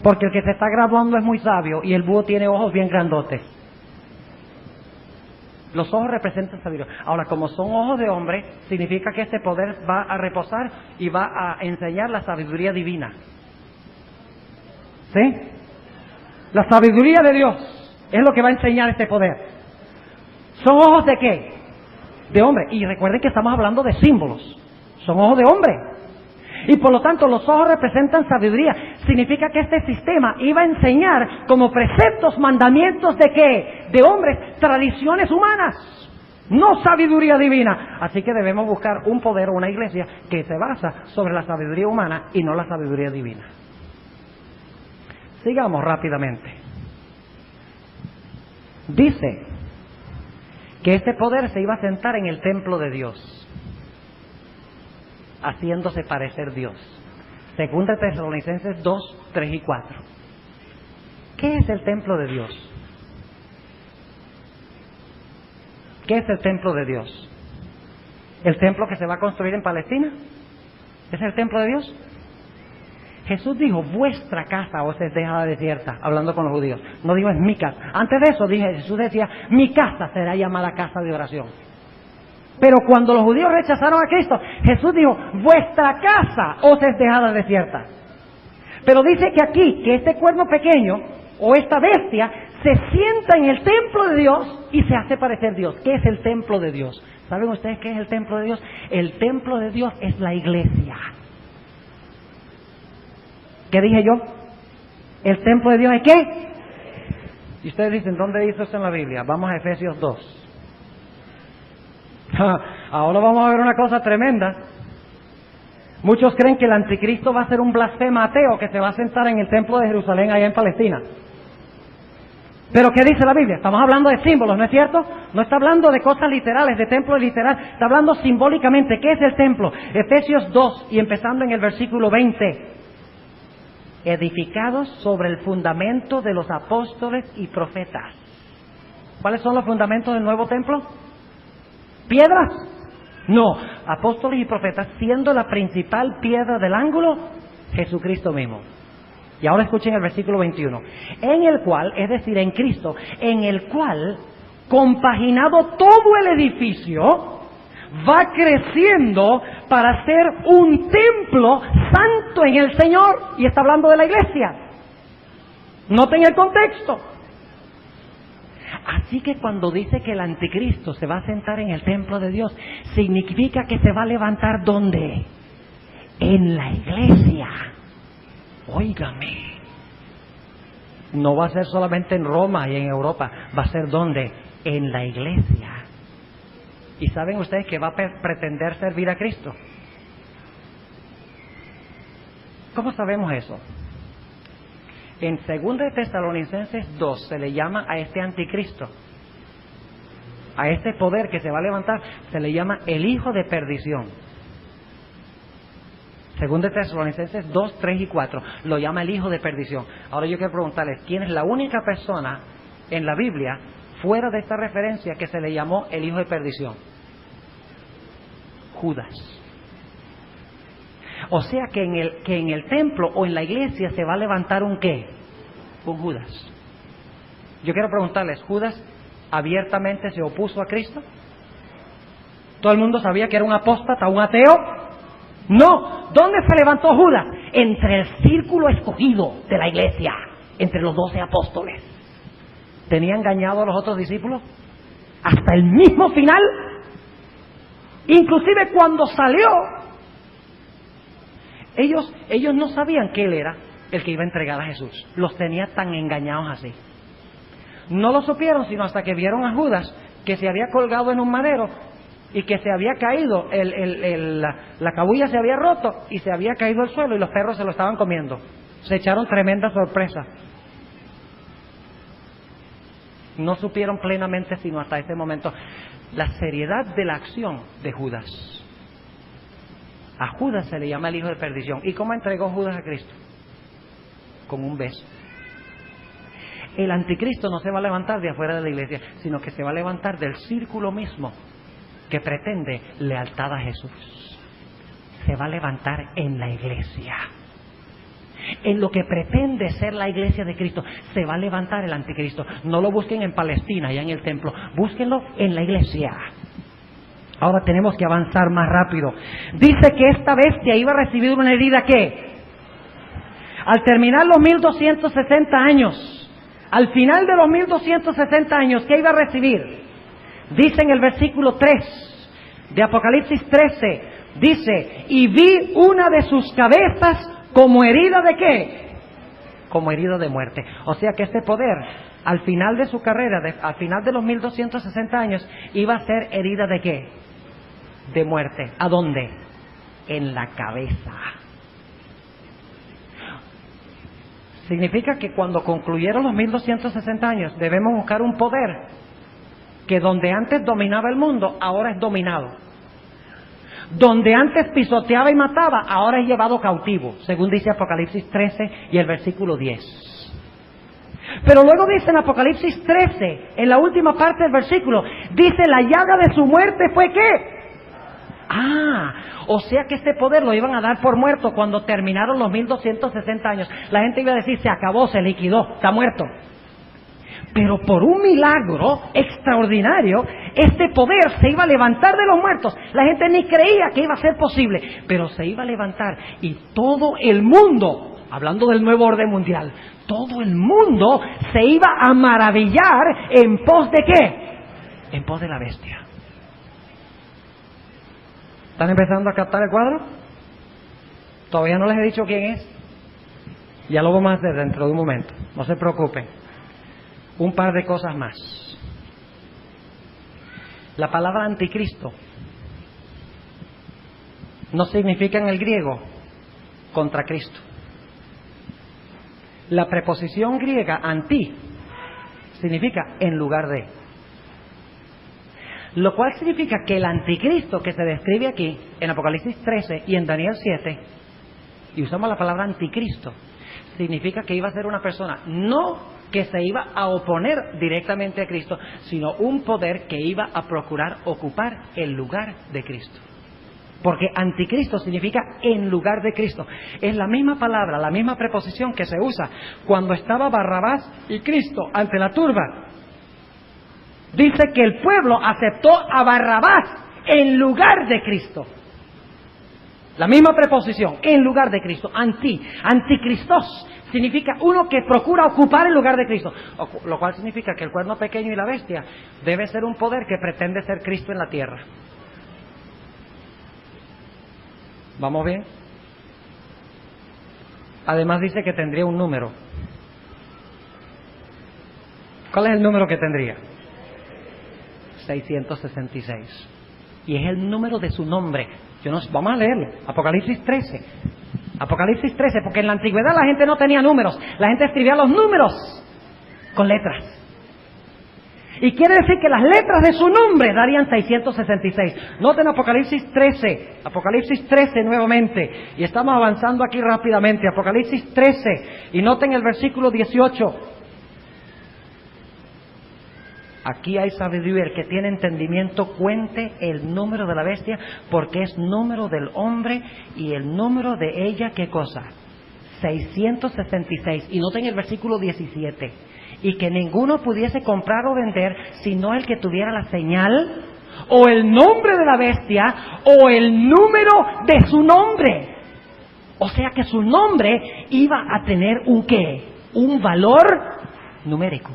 Porque el que se está graduando es muy sabio y el búho tiene ojos bien grandotes. Los ojos representan sabiduría. Ahora, como son ojos de hombre, significa que este poder va a reposar y va a enseñar la sabiduría divina. ¿Sí? La sabiduría de Dios es lo que va a enseñar este poder. ¿Son ojos de qué? De hombre. Y recuerden que estamos hablando de símbolos. Son ojos de hombre. Y por lo tanto los ojos representan sabiduría. Significa que este sistema iba a enseñar como preceptos, mandamientos de qué? De hombres, tradiciones humanas. No sabiduría divina. Así que debemos buscar un poder o una iglesia que se basa sobre la sabiduría humana y no la sabiduría divina. Sigamos rápidamente. Dice que este poder se iba a sentar en el templo de Dios, haciéndose parecer Dios. 2 Tesalonicenses 2, 3 y 4. ¿Qué es el templo de Dios? ¿Qué es el templo de Dios? ¿El templo que se va a construir en Palestina? ¿Es el templo de Dios? Jesús dijo, vuestra casa os es dejada desierta, hablando con los judíos. No dijo, es mi casa. Antes de eso Jesús decía, mi casa será llamada casa de oración. Pero cuando los judíos rechazaron a Cristo, Jesús dijo, vuestra casa os es dejada desierta. Pero dice que aquí, que este cuerno pequeño, o esta bestia, se sienta en el templo de Dios y se hace parecer Dios. ¿Qué es el templo de Dios? ¿Saben ustedes qué es el templo de Dios? El templo de Dios es la iglesia. ¿Qué dije yo? ¿El templo de Dios es qué? Y ustedes dicen, ¿dónde dice eso en la Biblia? Vamos a Efesios 2. Ahora vamos a ver una cosa tremenda. Muchos creen que el anticristo va a ser un blasfema ateo que se va a sentar en el templo de Jerusalén allá en Palestina. Pero ¿qué dice la Biblia? Estamos hablando de símbolos, ¿no es cierto? No está hablando de cosas literales, de templo literal. Está hablando simbólicamente. ¿Qué es el templo? Efesios 2 y empezando en el versículo 20. Edificados sobre el fundamento de los apóstoles y profetas. ¿Cuáles son los fundamentos del nuevo templo? ¿Piedras? No, apóstoles y profetas, siendo la principal piedra del ángulo, Jesucristo mismo. Y ahora escuchen el versículo 21. En el cual, es decir, en Cristo, en el cual, compaginado todo el edificio, va creciendo para ser un templo santo en el Señor. Y está hablando de la iglesia. Noten el contexto. Así que cuando dice que el anticristo se va a sentar en el templo de Dios, significa que se va a levantar ¿dónde? En la iglesia. Óigame. No va a ser solamente en Roma y en Europa, va a ser ¿dónde? En la iglesia. ¿Y saben ustedes que va a pretender servir a Cristo? ¿Cómo sabemos eso? En 2 Tesalonicenses 2 se le llama a este anticristo, a este poder que se va a levantar, se le llama el hijo de perdición. Según de Tesalonicenses 2, 3 y 4, lo llama el hijo de perdición. Ahora yo quiero preguntarles, ¿quién es la única persona en la Biblia, fuera de esta referencia, que se le llamó el hijo de perdición? Judas. O sea que en el templo o en la iglesia se va a levantar un ¿qué? Un Judas. Yo quiero preguntarles, ¿Judas abiertamente se opuso a Cristo? ¿Todo el mundo sabía que era un apóstata, un ateo? No. ¿Dónde se levantó Judas? Entre el círculo escogido de la iglesia, entre los 12 apóstoles. ¿Tenía engañado a los otros discípulos? Hasta el mismo final. Inclusive cuando salió, ellos no sabían que él era el que iba a entregar a Jesús. Los tenía tan engañados así. No lo supieron sino hasta que vieron a Judas, que se había colgado en un madero y que se había caído, la cabulla se había roto y se había caído al suelo y los perros se lo estaban comiendo. Se echaron tremenda sorpresa. No supieron plenamente sino hasta ese momento la seriedad de la acción de Judas. A Judas se le llama el hijo de perdición. ¿Y cómo entregó Judas a Cristo? Con un beso. El anticristo no se va a levantar de afuera de la iglesia, sino que se va a levantar del círculo mismo que pretende lealtad a Jesús. Se va a levantar en la iglesia. En lo que pretende ser la iglesia de Cristo, se va a levantar el anticristo. No lo busquen en Palestina, allá en el templo. Búsquenlo en la iglesia. Ahora tenemos que avanzar más rápido. Dice que esta bestia iba a recibir una herida que, al terminar los 1260 años, al final de los 1260 años, ¿qué iba a recibir? Dice en el versículo 3 de Apocalipsis 13, dice, y vi una de sus cabezas como herida de ¿qué? Como herida de muerte. O sea que este poder, al final de su carrera, al final de los 1260 años, iba a ser herida de ¿qué? De muerte. ¿A dónde? En la cabeza. Significa que cuando concluyeron los 1260 años, debemos buscar un poder que donde antes dominaba el mundo, ahora es dominado. Donde antes pisoteaba y mataba, ahora es llevado cautivo, según dice Apocalipsis 13 y el versículo 10. Pero luego dice en Apocalipsis 13, en la última parte del versículo, dice, la llaga de su muerte fue ¿qué? O sea que este poder lo iban a dar por muerto cuando terminaron los 1260 años. La gente iba a decir, se acabó, se liquidó, está muerto. Pero por un milagro extraordinario, este poder se iba a levantar de los muertos. La gente ni creía que iba a ser posible, pero se iba a levantar y todo el mundo, hablando del nuevo orden mundial, todo el mundo se iba a maravillar en pos de ¿qué? En pos de la bestia. ¿Están empezando a captar el cuadro? Todavía no les he dicho quién es. Ya lo vamos a hacer dentro de un momento, no se preocupen. Un par de cosas más. La palabra anticristo no significa en el griego contra Cristo. La preposición griega anti significa en lugar de. Lo cual significa que el anticristo que se describe aquí en Apocalipsis 13 y en Daniel 7, y usamos la palabra anticristo, significa que iba a ser una persona no que se iba a oponer directamente a Cristo, sino un poder que iba a procurar ocupar el lugar de Cristo. Porque anticristo significa en lugar de Cristo. Es la misma palabra, la misma preposición que se usa cuando estaba Barrabás y Cristo ante la turba. Dice que el pueblo aceptó a Barrabás en lugar de Cristo. La misma preposición, en lugar de Cristo. Anticristos significa uno que procura ocupar el lugar de Cristo. Lo cual significa que el cuerno pequeño y la bestia debe ser un poder que pretende ser Cristo en la tierra. ¿Vamos bien? Además dice que tendría un número. ¿Cuál es el número que tendría? 666. Y es el número de su nombre. Vamos a leerlo. Apocalipsis 13. Apocalipsis 13, porque en la antigüedad la gente no tenía números. La gente escribía los números con letras. Y quiere decir que las letras de su nombre darían 666. Noten Apocalipsis 13 nuevamente. Y estamos avanzando aquí rápidamente. Apocalipsis 13. Y noten el versículo 18. Aquí hay sabiduría. El que tiene entendimiento cuente el número de la bestia, porque es número del hombre y el número de ella, ¿qué cosa? 666. Y noten el versículo 17. Y que ninguno pudiese comprar o vender, sino el que tuviera la señal, o el nombre de la bestia, o el número de su nombre. O sea que su nombre iba a tener un ¿qué? Un valor numérico.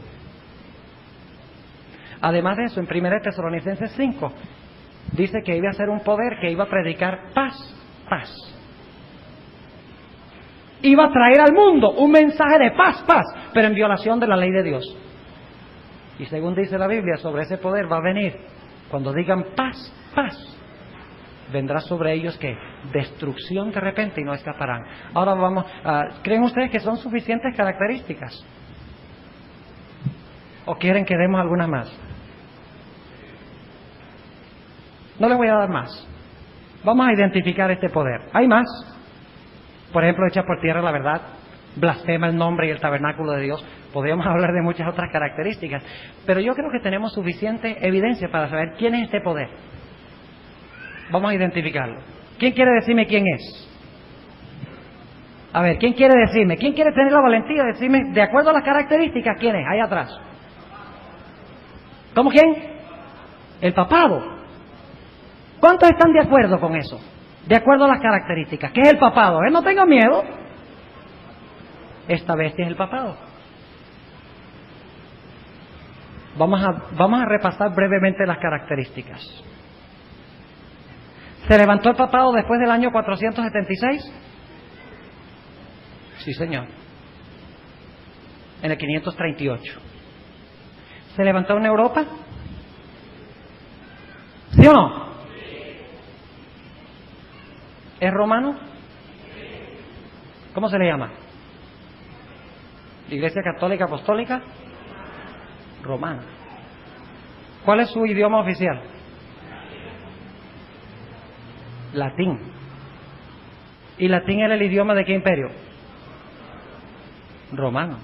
Además de eso, en 1 Tesalonicenses 5, dice que iba a ser un poder que iba a predicar paz. Iba a traer al mundo un mensaje de paz, pero en violación de la ley de Dios. Y según dice la Biblia, sobre ese poder va a venir, cuando digan paz, vendrá sobre ellos que destrucción de repente y no escaparán. Ahora ¿creen ustedes que son suficientes características? ¿O quieren que demos algunas más? No les voy a dar más. Vamos a identificar este poder. Hay más. Por ejemplo, echa por tierra la verdad, blasfema el nombre y el tabernáculo de Dios. Podríamos hablar de muchas otras características, pero yo creo que tenemos suficiente evidencia para saber quién es este poder. Vamos a identificarlo. ¿Quién quiere decirme quién es? A ver, ¿quién quiere decirme? ¿Quién quiere tener la valentía de decirme, de acuerdo a las características, quién es? Ahí atrás. ¿Cómo quién? El papado. ¿Cuántos están de acuerdo con eso? De acuerdo a las características. ¿Qué es el papado? No tenga miedo. Esta bestia es el papado. Vamos a repasar brevemente las características. ¿Se levantó el papado después del año 476? Sí, señor. En el 538. ¿Se levantó en Europa? ¿Sí o no? ¿Es romano? ¿Cómo se le llama? ¿Iglesia Católica Apostólica? Romana. ¿Cuál es su idioma oficial? Latín. ¿Y latín era el idioma de qué imperio? Romano.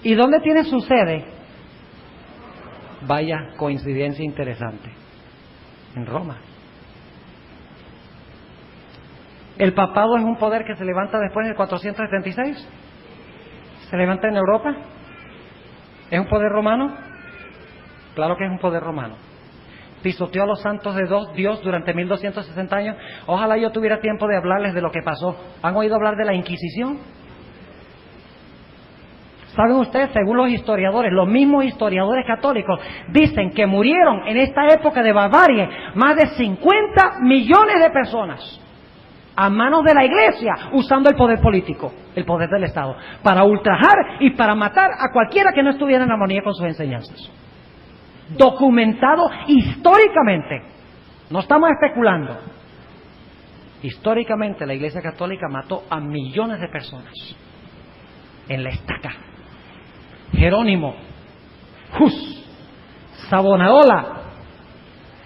¿Y dónde tiene su sede? Vaya coincidencia interesante. En Roma. ¿El papado es un poder que se levanta después del 476? ¿Se levanta en Europa? ¿Es un poder romano? Claro que es un poder romano. Pisoteó a los santos de Dios durante 1260 años. Ojalá yo tuviera tiempo de hablarles de lo que pasó. ¿Han oído hablar de la Inquisición? ¿Saben ustedes? Según los historiadores, los mismos historiadores católicos dicen que murieron en esta época de barbarie más de 50 millones de personas a manos de la Iglesia, usando el poder político, el poder del Estado, para ultrajar y para matar a cualquiera que no estuviera en armonía con sus enseñanzas. Documentado históricamente. No estamos especulando. Históricamente la Iglesia Católica mató a millones de personas en la estaca. Jerónimo, Hus, Savonarola,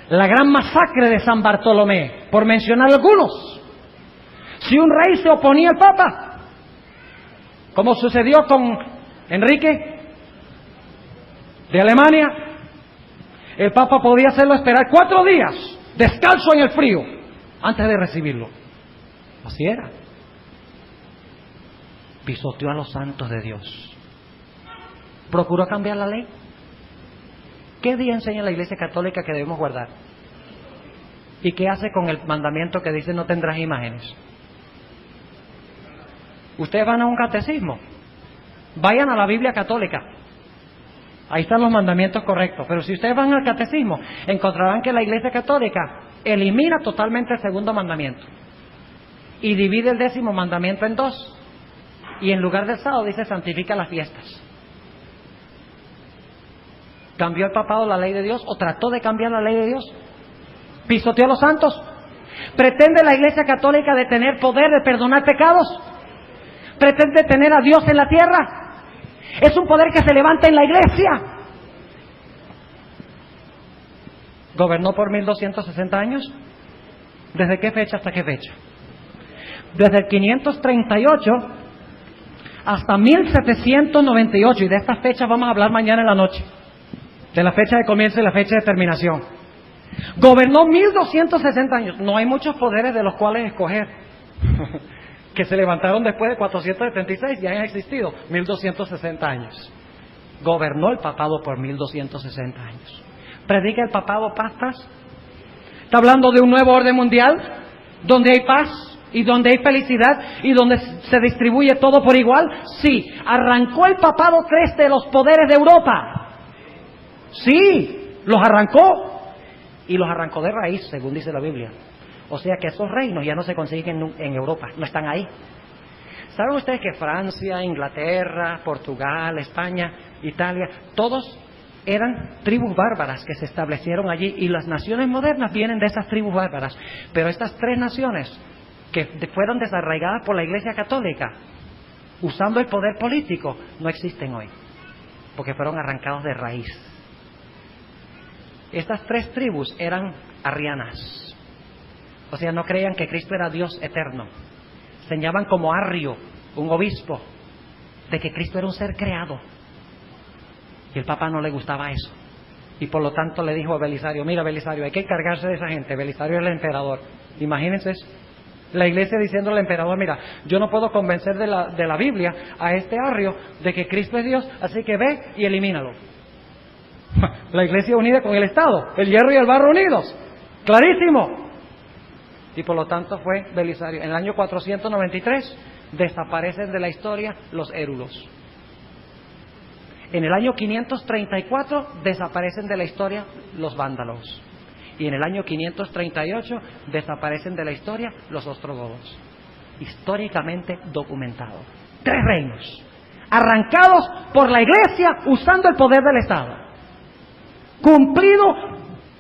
la gran masacre de San Bartolomé, por mencionar algunos. Si un rey se oponía al Papa, como sucedió con Enrique de Alemania, el Papa podía hacerlo esperar 4 días, descalzo en el frío, antes de recibirlo. Así era. Pisoteó a los santos de Dios. ¿Procuró cambiar la ley? ¿Qué día enseña la Iglesia Católica que debemos guardar? ¿Y qué hace con el mandamiento que dice no tendrás imágenes? Ustedes van a un catecismo, vayan a la Biblia católica, ahí están los mandamientos correctos. Pero si ustedes van al catecismo, encontrarán que la Iglesia Católica elimina totalmente el segundo mandamiento y divide el 10º mandamiento en 2, y en lugar del sábado dice santifica las fiestas. ¿Cambió el papado la ley de Dios o trató de cambiar la ley de Dios? ¿Pisoteó a los santos? ¿Pretende la Iglesia Católica de tener poder de perdonar pecados? ¿Pretende tener a Dios en la tierra? Es un poder que se levanta en la Iglesia. ¿Gobernó por 1260 años? ¿Desde qué fecha hasta qué fecha? Desde el 538 hasta 1798, y de estas fechas vamos a hablar mañana en la noche, de la fecha de comienzo y la fecha de terminación. Gobernó 1260 años. No hay muchos poderes de los cuales escoger que se levantaron después de 476 y han existido 1260 años. Gobernó el papado por 1260 años. ¿Predica el papado paz? ¿Está hablando de un nuevo orden mundial donde hay paz y donde hay felicidad y donde se distribuye todo por igual? Sí. ¿Arrancó el papado 3 de los poderes de Europa? Sí, los arrancó. Y los arrancó de raíz, según dice la Biblia. O sea que esos reinos ya no se consiguen en Europa, no están ahí. ¿Saben ustedes que Francia, Inglaterra, Portugal, España, Italia, todos eran tribus bárbaras que se establecieron allí, y las naciones modernas vienen de esas tribus bárbaras? Pero estas 3 naciones que fueron desarraigadas por la Iglesia Católica, usando el poder político, no existen hoy, porque fueron arrancados de raíz. Estas 3 tribus eran arrianas, o sea, no creían que Cristo era Dios eterno. Señalaban como Arrio, un obispo, de que Cristo era un ser creado. Y el Papa no le gustaba eso. Y por lo tanto le dijo a Belisario: mira, Belisario, hay que encargarse de esa gente. Belisario es el emperador. Imagínense eso. La iglesia diciendo al emperador: mira, yo no puedo convencer de la Biblia a este Arrio de que Cristo es Dios, así que ve y elimínalo. La iglesia unida con el Estado, el hierro y el barro unidos. Clarísimo. Y por lo tanto fue Belisario. En el año 493 desaparecen de la historia los érulos. En el año 534 desaparecen de la historia los vándalos. Y en el año 538 desaparecen de la historia los ostrogodos. Históricamente documentado. 3 reinos arrancados por la iglesia usando el poder del Estado. Cumplido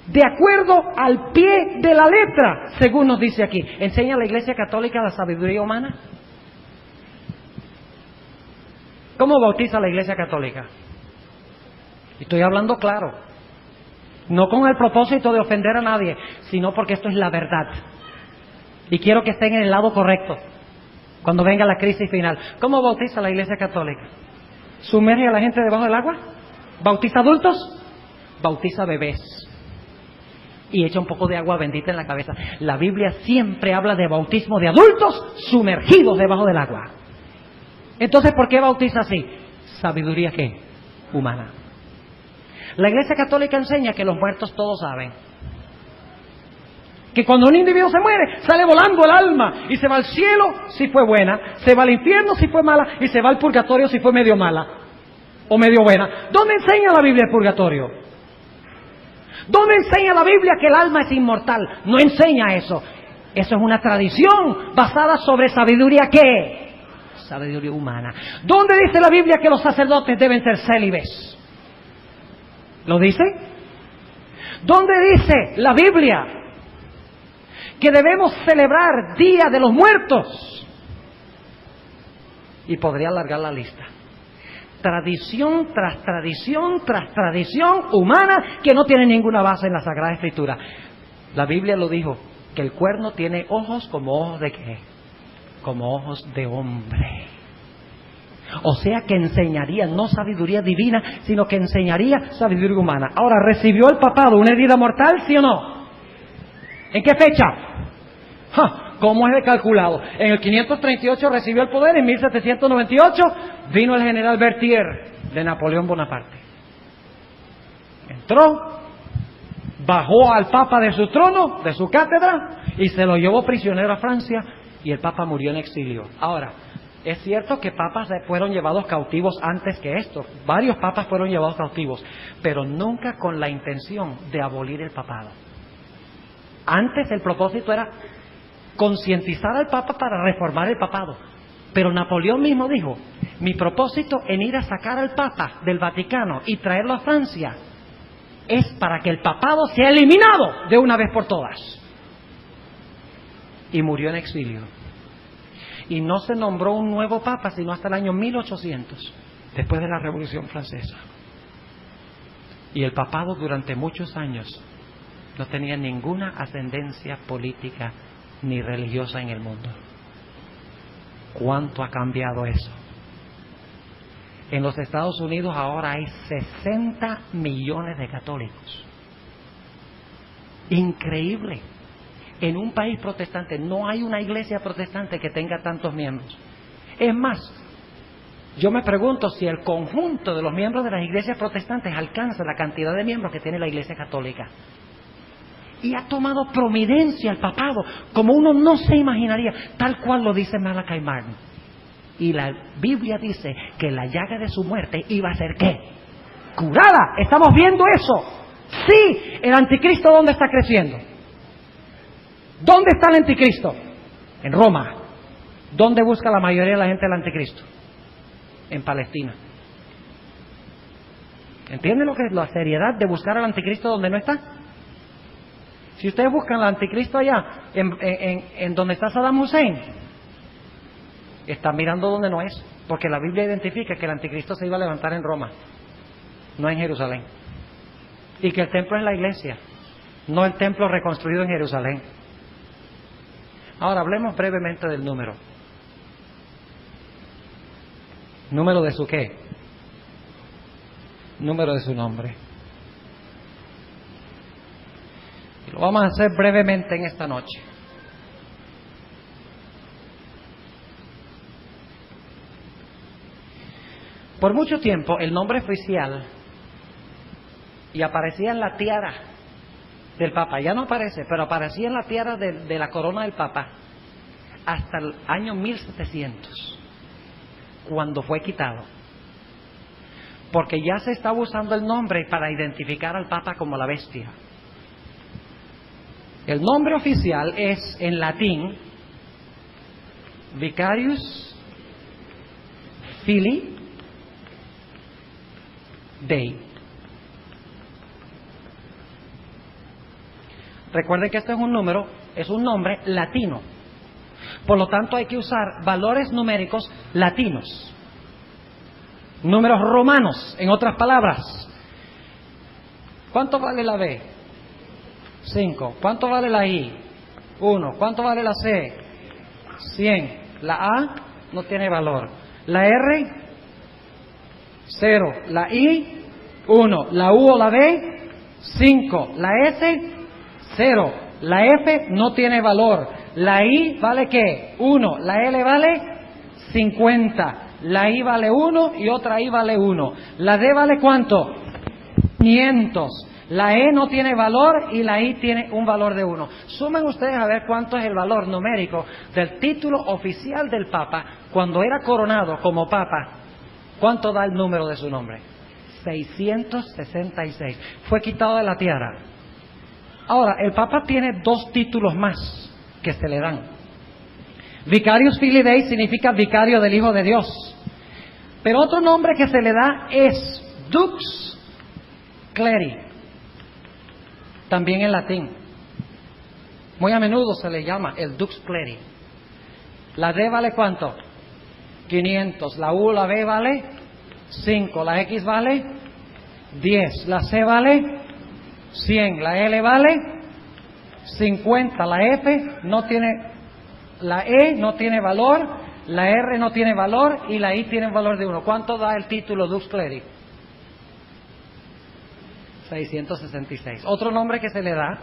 de acuerdo al pie de la letra, según nos dice aquí. ¿Enseña la Iglesia Católica la sabiduría humana? ¿Cómo bautiza la Iglesia Católica? Estoy hablando claro, no con el propósito de ofender a nadie, sino porque esto es la verdad. Y quiero que estén en el lado correcto cuando venga la crisis final. ¿Cómo bautiza la Iglesia Católica? ¿Sumerge a la gente debajo del agua? ¿Bautiza adultos? Bautiza bebés y echa un poco de agua bendita en la cabeza. La Biblia siempre habla de bautismo de adultos sumergidos debajo del agua. Entonces, ¿por qué bautiza así? ¿Sabiduría qué? Humana. La Iglesia Católica enseña que los muertos todos saben. Que cuando un individuo se muere, sale volando el alma y se va al cielo si fue buena, se va al infierno si fue mala y se va al purgatorio si fue medio mala o medio buena. ¿Dónde enseña la Biblia el purgatorio? ¿Dónde enseña la Biblia que el alma es inmortal? No enseña eso. Eso es una tradición basada sobre sabiduría ¿qué? Sabiduría humana. ¿Dónde dice la Biblia que los sacerdotes deben ser célibes? ¿Lo dice? ¿Dónde dice la Biblia que debemos celebrar Día de los Muertos? Y podría alargar la lista. Tradición tras tradición tras tradición humana que no tiene ninguna base en la Sagrada Escritura. La Biblia lo dijo, que el cuerno tiene ojos como ojos de ¿qué? Como ojos de hombre. O sea que enseñaría no sabiduría divina, sino que enseñaría sabiduría humana. Ahora, ¿recibió el papado una herida mortal, sí o no? ¿En qué fecha? ¿Cómo es de calculado? En el 538 recibió el poder, en 1798 vino el general Berthier de Napoleón Bonaparte. Entró, bajó al Papa de su trono, de su cátedra, y se lo llevó prisionero a Francia, y el Papa murió en exilio. Ahora, es cierto que papas fueron llevados cautivos antes que esto. Varios papas fueron llevados cautivos, pero nunca con la intención de abolir el papado. Antes el propósito era concientizar al Papa para reformar el papado. Pero Napoleón mismo dijo, mi propósito en ir a sacar al Papa del Vaticano y traerlo a Francia es para que el papado sea eliminado de una vez por todas. Y murió en exilio. Y no se nombró un nuevo Papa sino hasta el año 1800, después de la Revolución Francesa. Y el papado durante muchos años No tenían ninguna ascendencia política ni religiosa en el mundo. ¿Cuánto ha cambiado eso? En los Estados Unidos ahora hay 60 millones de católicos. Increíble. En un país protestante no hay una iglesia protestante que tenga tantos miembros. Es más, yo me pregunto si el conjunto de los miembros de las iglesias protestantes alcanza la cantidad de miembros que tiene la iglesia católica. Y ha tomado promidencia el papado, como uno no se imaginaría, tal cual lo dice Malachi Martin. Y la Biblia dice que la llaga de su muerte iba a ser ¿qué? Curada. Estamos viendo eso. Sí, el anticristo ¿dónde está creciendo? ¿Dónde está el anticristo? En Roma. ¿Dónde busca la mayoría de la gente el anticristo? En Palestina. ¿Entienden lo que es la seriedad de buscar al anticristo donde no está? Si ustedes buscan al anticristo allá, en donde está Saddam Hussein, están mirando donde no es, porque la Biblia identifica que el anticristo se iba a levantar en Roma, no en Jerusalén, y que el templo es la iglesia, no el templo reconstruido en Jerusalén. Ahora hablemos brevemente del número. ¿Número de su qué? Número de su nombre. Y lo vamos a hacer brevemente en esta noche. Por mucho tiempo el nombre oficial y aparecía en la tiara del Papa, ya no aparece, pero aparecía en la tiara de la corona del Papa hasta el año 1700, cuando fue quitado, porque ya se estaba usando el nombre para identificar al Papa como la bestia. El nombre oficial es en latín Vicarius Filii Dei. Recuerden que este es un número, es un nombre latino. Por lo tanto hay que usar valores numéricos latinos. Números romanos, en otras palabras. ¿Cuánto vale la B? 5. ¿Cuánto vale la I? 1. ¿Cuánto vale la C? 100. La A no tiene valor. La R, 0. La I, 1. La U o la B, 5. La S, 0. La F no tiene valor. La I vale ¿qué? 1. La L vale 50. La I vale 1 y otra I vale 1. La D vale ¿cuánto? 500. La E no tiene valor y la I tiene un valor de 1. Sumen ustedes a ver cuánto es el valor numérico del título oficial del Papa cuando era coronado como Papa. ¿Cuánto da el número de su nombre? 666. Fue quitado de la tiara. Ahora, el Papa tiene 2 títulos más que se le dan. Vicarius Filii Dei significa vicario del Hijo de Dios. Pero otro nombre que se le da es Dux Cleri, también en latín. Muy a menudo se le llama el Dux Cleri. La D vale ¿cuánto? 500. La U, la B vale 5. La X vale 10. La C vale 100. La L vale 50. La F no tiene, la E no tiene valor, la R no tiene valor y la I tiene un valor de 1. ¿Cuánto da el título Dux Cleri? 666. Otro nombre que se le da,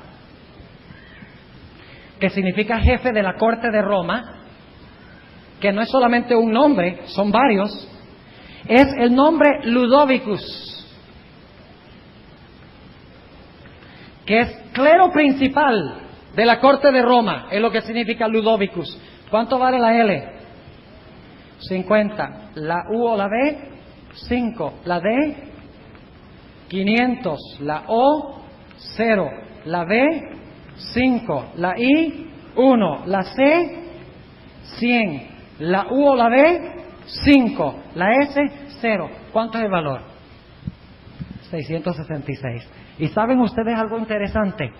que significa jefe de la corte de Roma, que no es solamente un nombre, son varios, es el nombre Ludovicus, que es clero principal de la corte de Roma, es lo que significa Ludovicus. ¿Cuánto vale la L? 50. La U o la B, 5. La D, 500. La O, 0. La B, 5. La I, 1. La C, 100. La U o la B, 5. La S, 0. ¿Cuánto es el valor? 666. ¿Y saben ustedes algo interesante?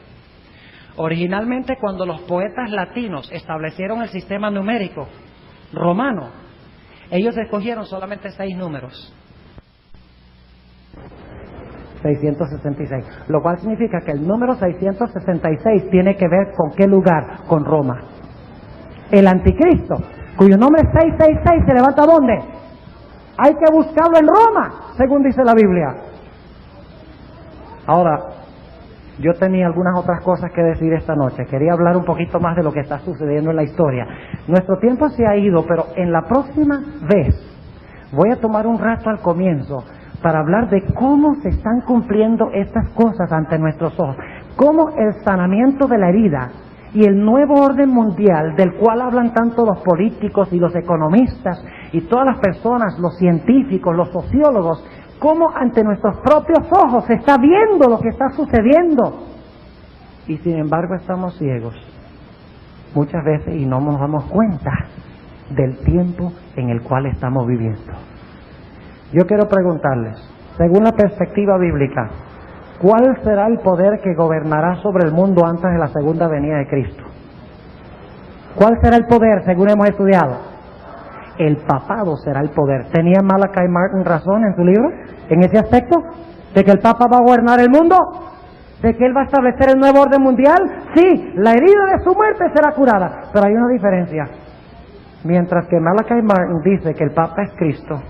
Originalmente, cuando los poetas latinos establecieron el sistema numérico romano, ellos escogieron solamente 6 números. 666. Lo cual significa que el número 666 tiene que ver con qué lugar, con Roma. El anticristo, cuyo nombre es 666, ¿se levanta dónde? Hay que buscarlo en Roma, según dice la Biblia. Ahora, yo tenía algunas otras cosas que decir esta noche. Quería hablar un poquito más de lo que está sucediendo en la historia. Nuestro tiempo se ha ido, pero en la próxima vez voy a tomar un rato al comienzo para hablar de cómo se están cumpliendo estas cosas ante nuestros ojos. Cómo el sanamiento de la herida y el nuevo orden mundial, del cual hablan tanto los políticos y los economistas y todas las personas, los científicos, los sociólogos, cómo ante nuestros propios ojos se está viendo lo que está sucediendo. Y sin embargo estamos ciegos muchas veces y no nos damos cuenta del tiempo en el cual estamos viviendo. Yo quiero preguntarles, según la perspectiva bíblica, ¿cuál será el poder que gobernará sobre el mundo antes de la segunda venida de Cristo? ¿Cuál será el poder, según hemos estudiado? El papado será el poder. ¿Tenía Malachi Martin razón en su libro, en ese aspecto? ¿De que el Papa va a gobernar el mundo? ¿De que él va a establecer el nuevo orden mundial? Sí, la herida de su muerte será curada. Pero hay una diferencia. Mientras que Malachi Martin dice que el Papa es Cristo,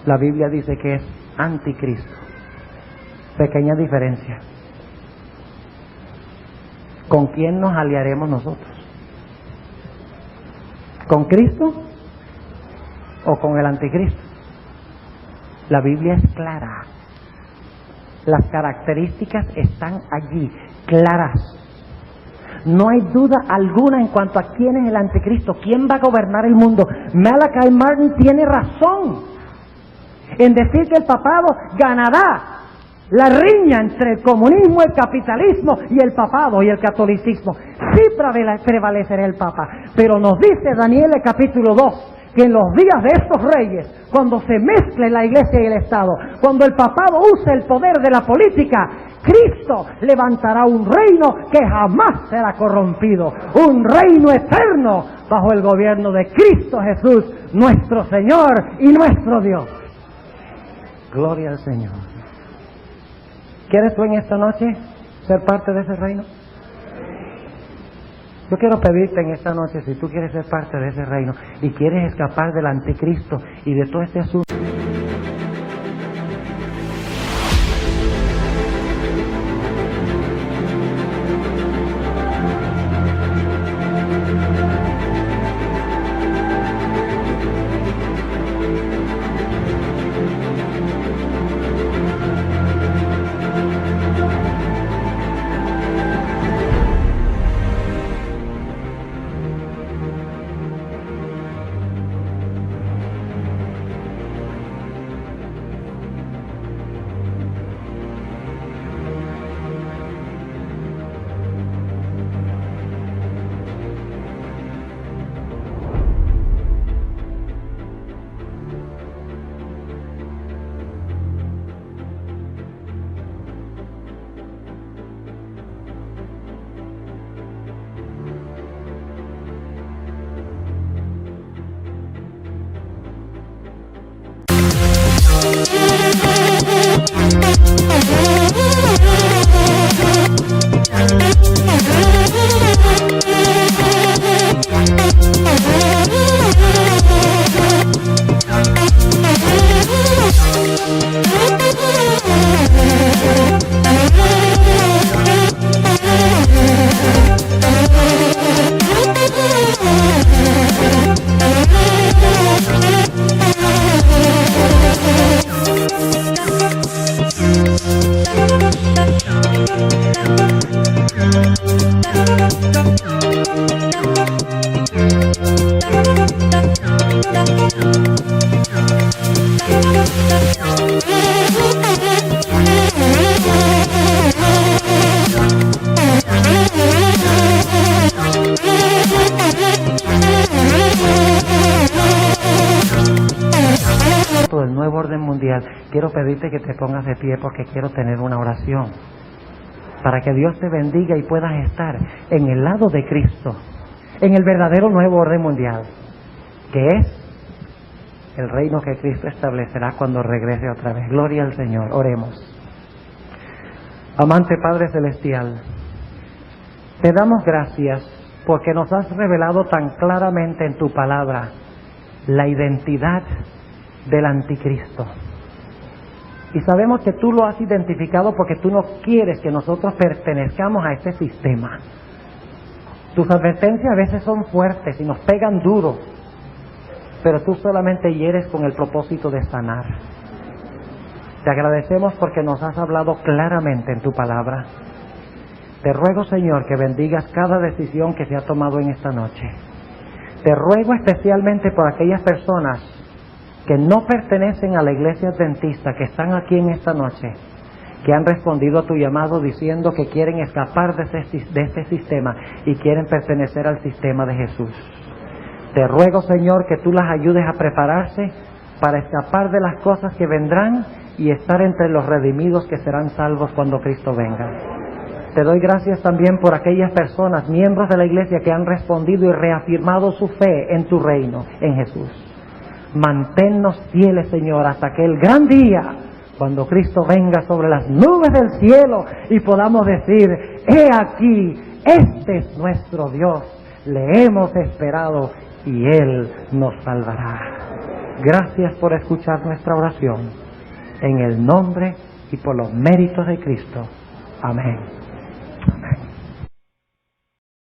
la Biblia dice que es anticristo. Pequeña diferencia. ¿Con quién nos aliaremos nosotros? ¿Con Cristo o con el anticristo? La Biblia es clara. Las características están allí, claras. No hay duda alguna en cuanto a quién es el anticristo, quién va a gobernar el mundo. Malachi Martin tiene razón en decir que el papado ganará la riña entre el comunismo, el capitalismo y el papado y el catolicismo. Sí prevalecerá el papa, pero nos dice Daniel el capítulo 2 que en los días de estos reyes, cuando se mezcle la iglesia y el Estado, cuando el papado use el poder de la política, Cristo levantará un reino que jamás será corrompido, un reino eterno bajo el gobierno de Cristo Jesús, nuestro Señor y nuestro Dios. Gloria al Señor. ¿Quieres tú en esta noche ser parte de ese reino? Yo quiero pedirte en esta noche, si tú quieres ser parte de ese reino y quieres escapar del anticristo y de todo este asunto. Del nuevo orden mundial, quiero pedirte que te pongas de pie porque quiero tener una oración para que Dios te bendiga y puedas estar en el lado de Cristo, en el verdadero nuevo orden mundial, que es el reino que Cristo establecerá cuando regrese otra vez. Gloria al Señor. Oremos. Amante Padre Celestial, te damos gracias porque nos has revelado tan claramente en tu palabra la identidad del anticristo. Y sabemos que tú lo has identificado porque tú no quieres que nosotros pertenezcamos a este sistema. Tus advertencias a veces son fuertes y nos pegan duro, pero tú solamente hieres con el propósito de sanar. Te agradecemos porque nos has hablado claramente en tu palabra. Te ruego, Señor, que bendigas cada decisión que se ha tomado en esta noche. Te ruego especialmente por aquellas personas que no pertenecen a la iglesia adventista, que están aquí en esta noche, que han respondido a tu llamado diciendo que quieren escapar de este sistema y quieren pertenecer al sistema de Jesús. Te ruego, Señor, que tú las ayudes a prepararse para escapar de las cosas que vendrán y estar entre los redimidos que serán salvos cuando Cristo venga. Te doy gracias también por aquellas personas, miembros de la iglesia, que han respondido y reafirmado su fe en tu reino, en Jesús. Manténnos fieles, Señor, hasta aquel gran día cuando Cristo venga sobre las nubes del cielo y podamos decir: he aquí, este es nuestro Dios, le hemos esperado y Él nos salvará. Gracias por escuchar nuestra oración, en el nombre y por los méritos de Cristo. Amén.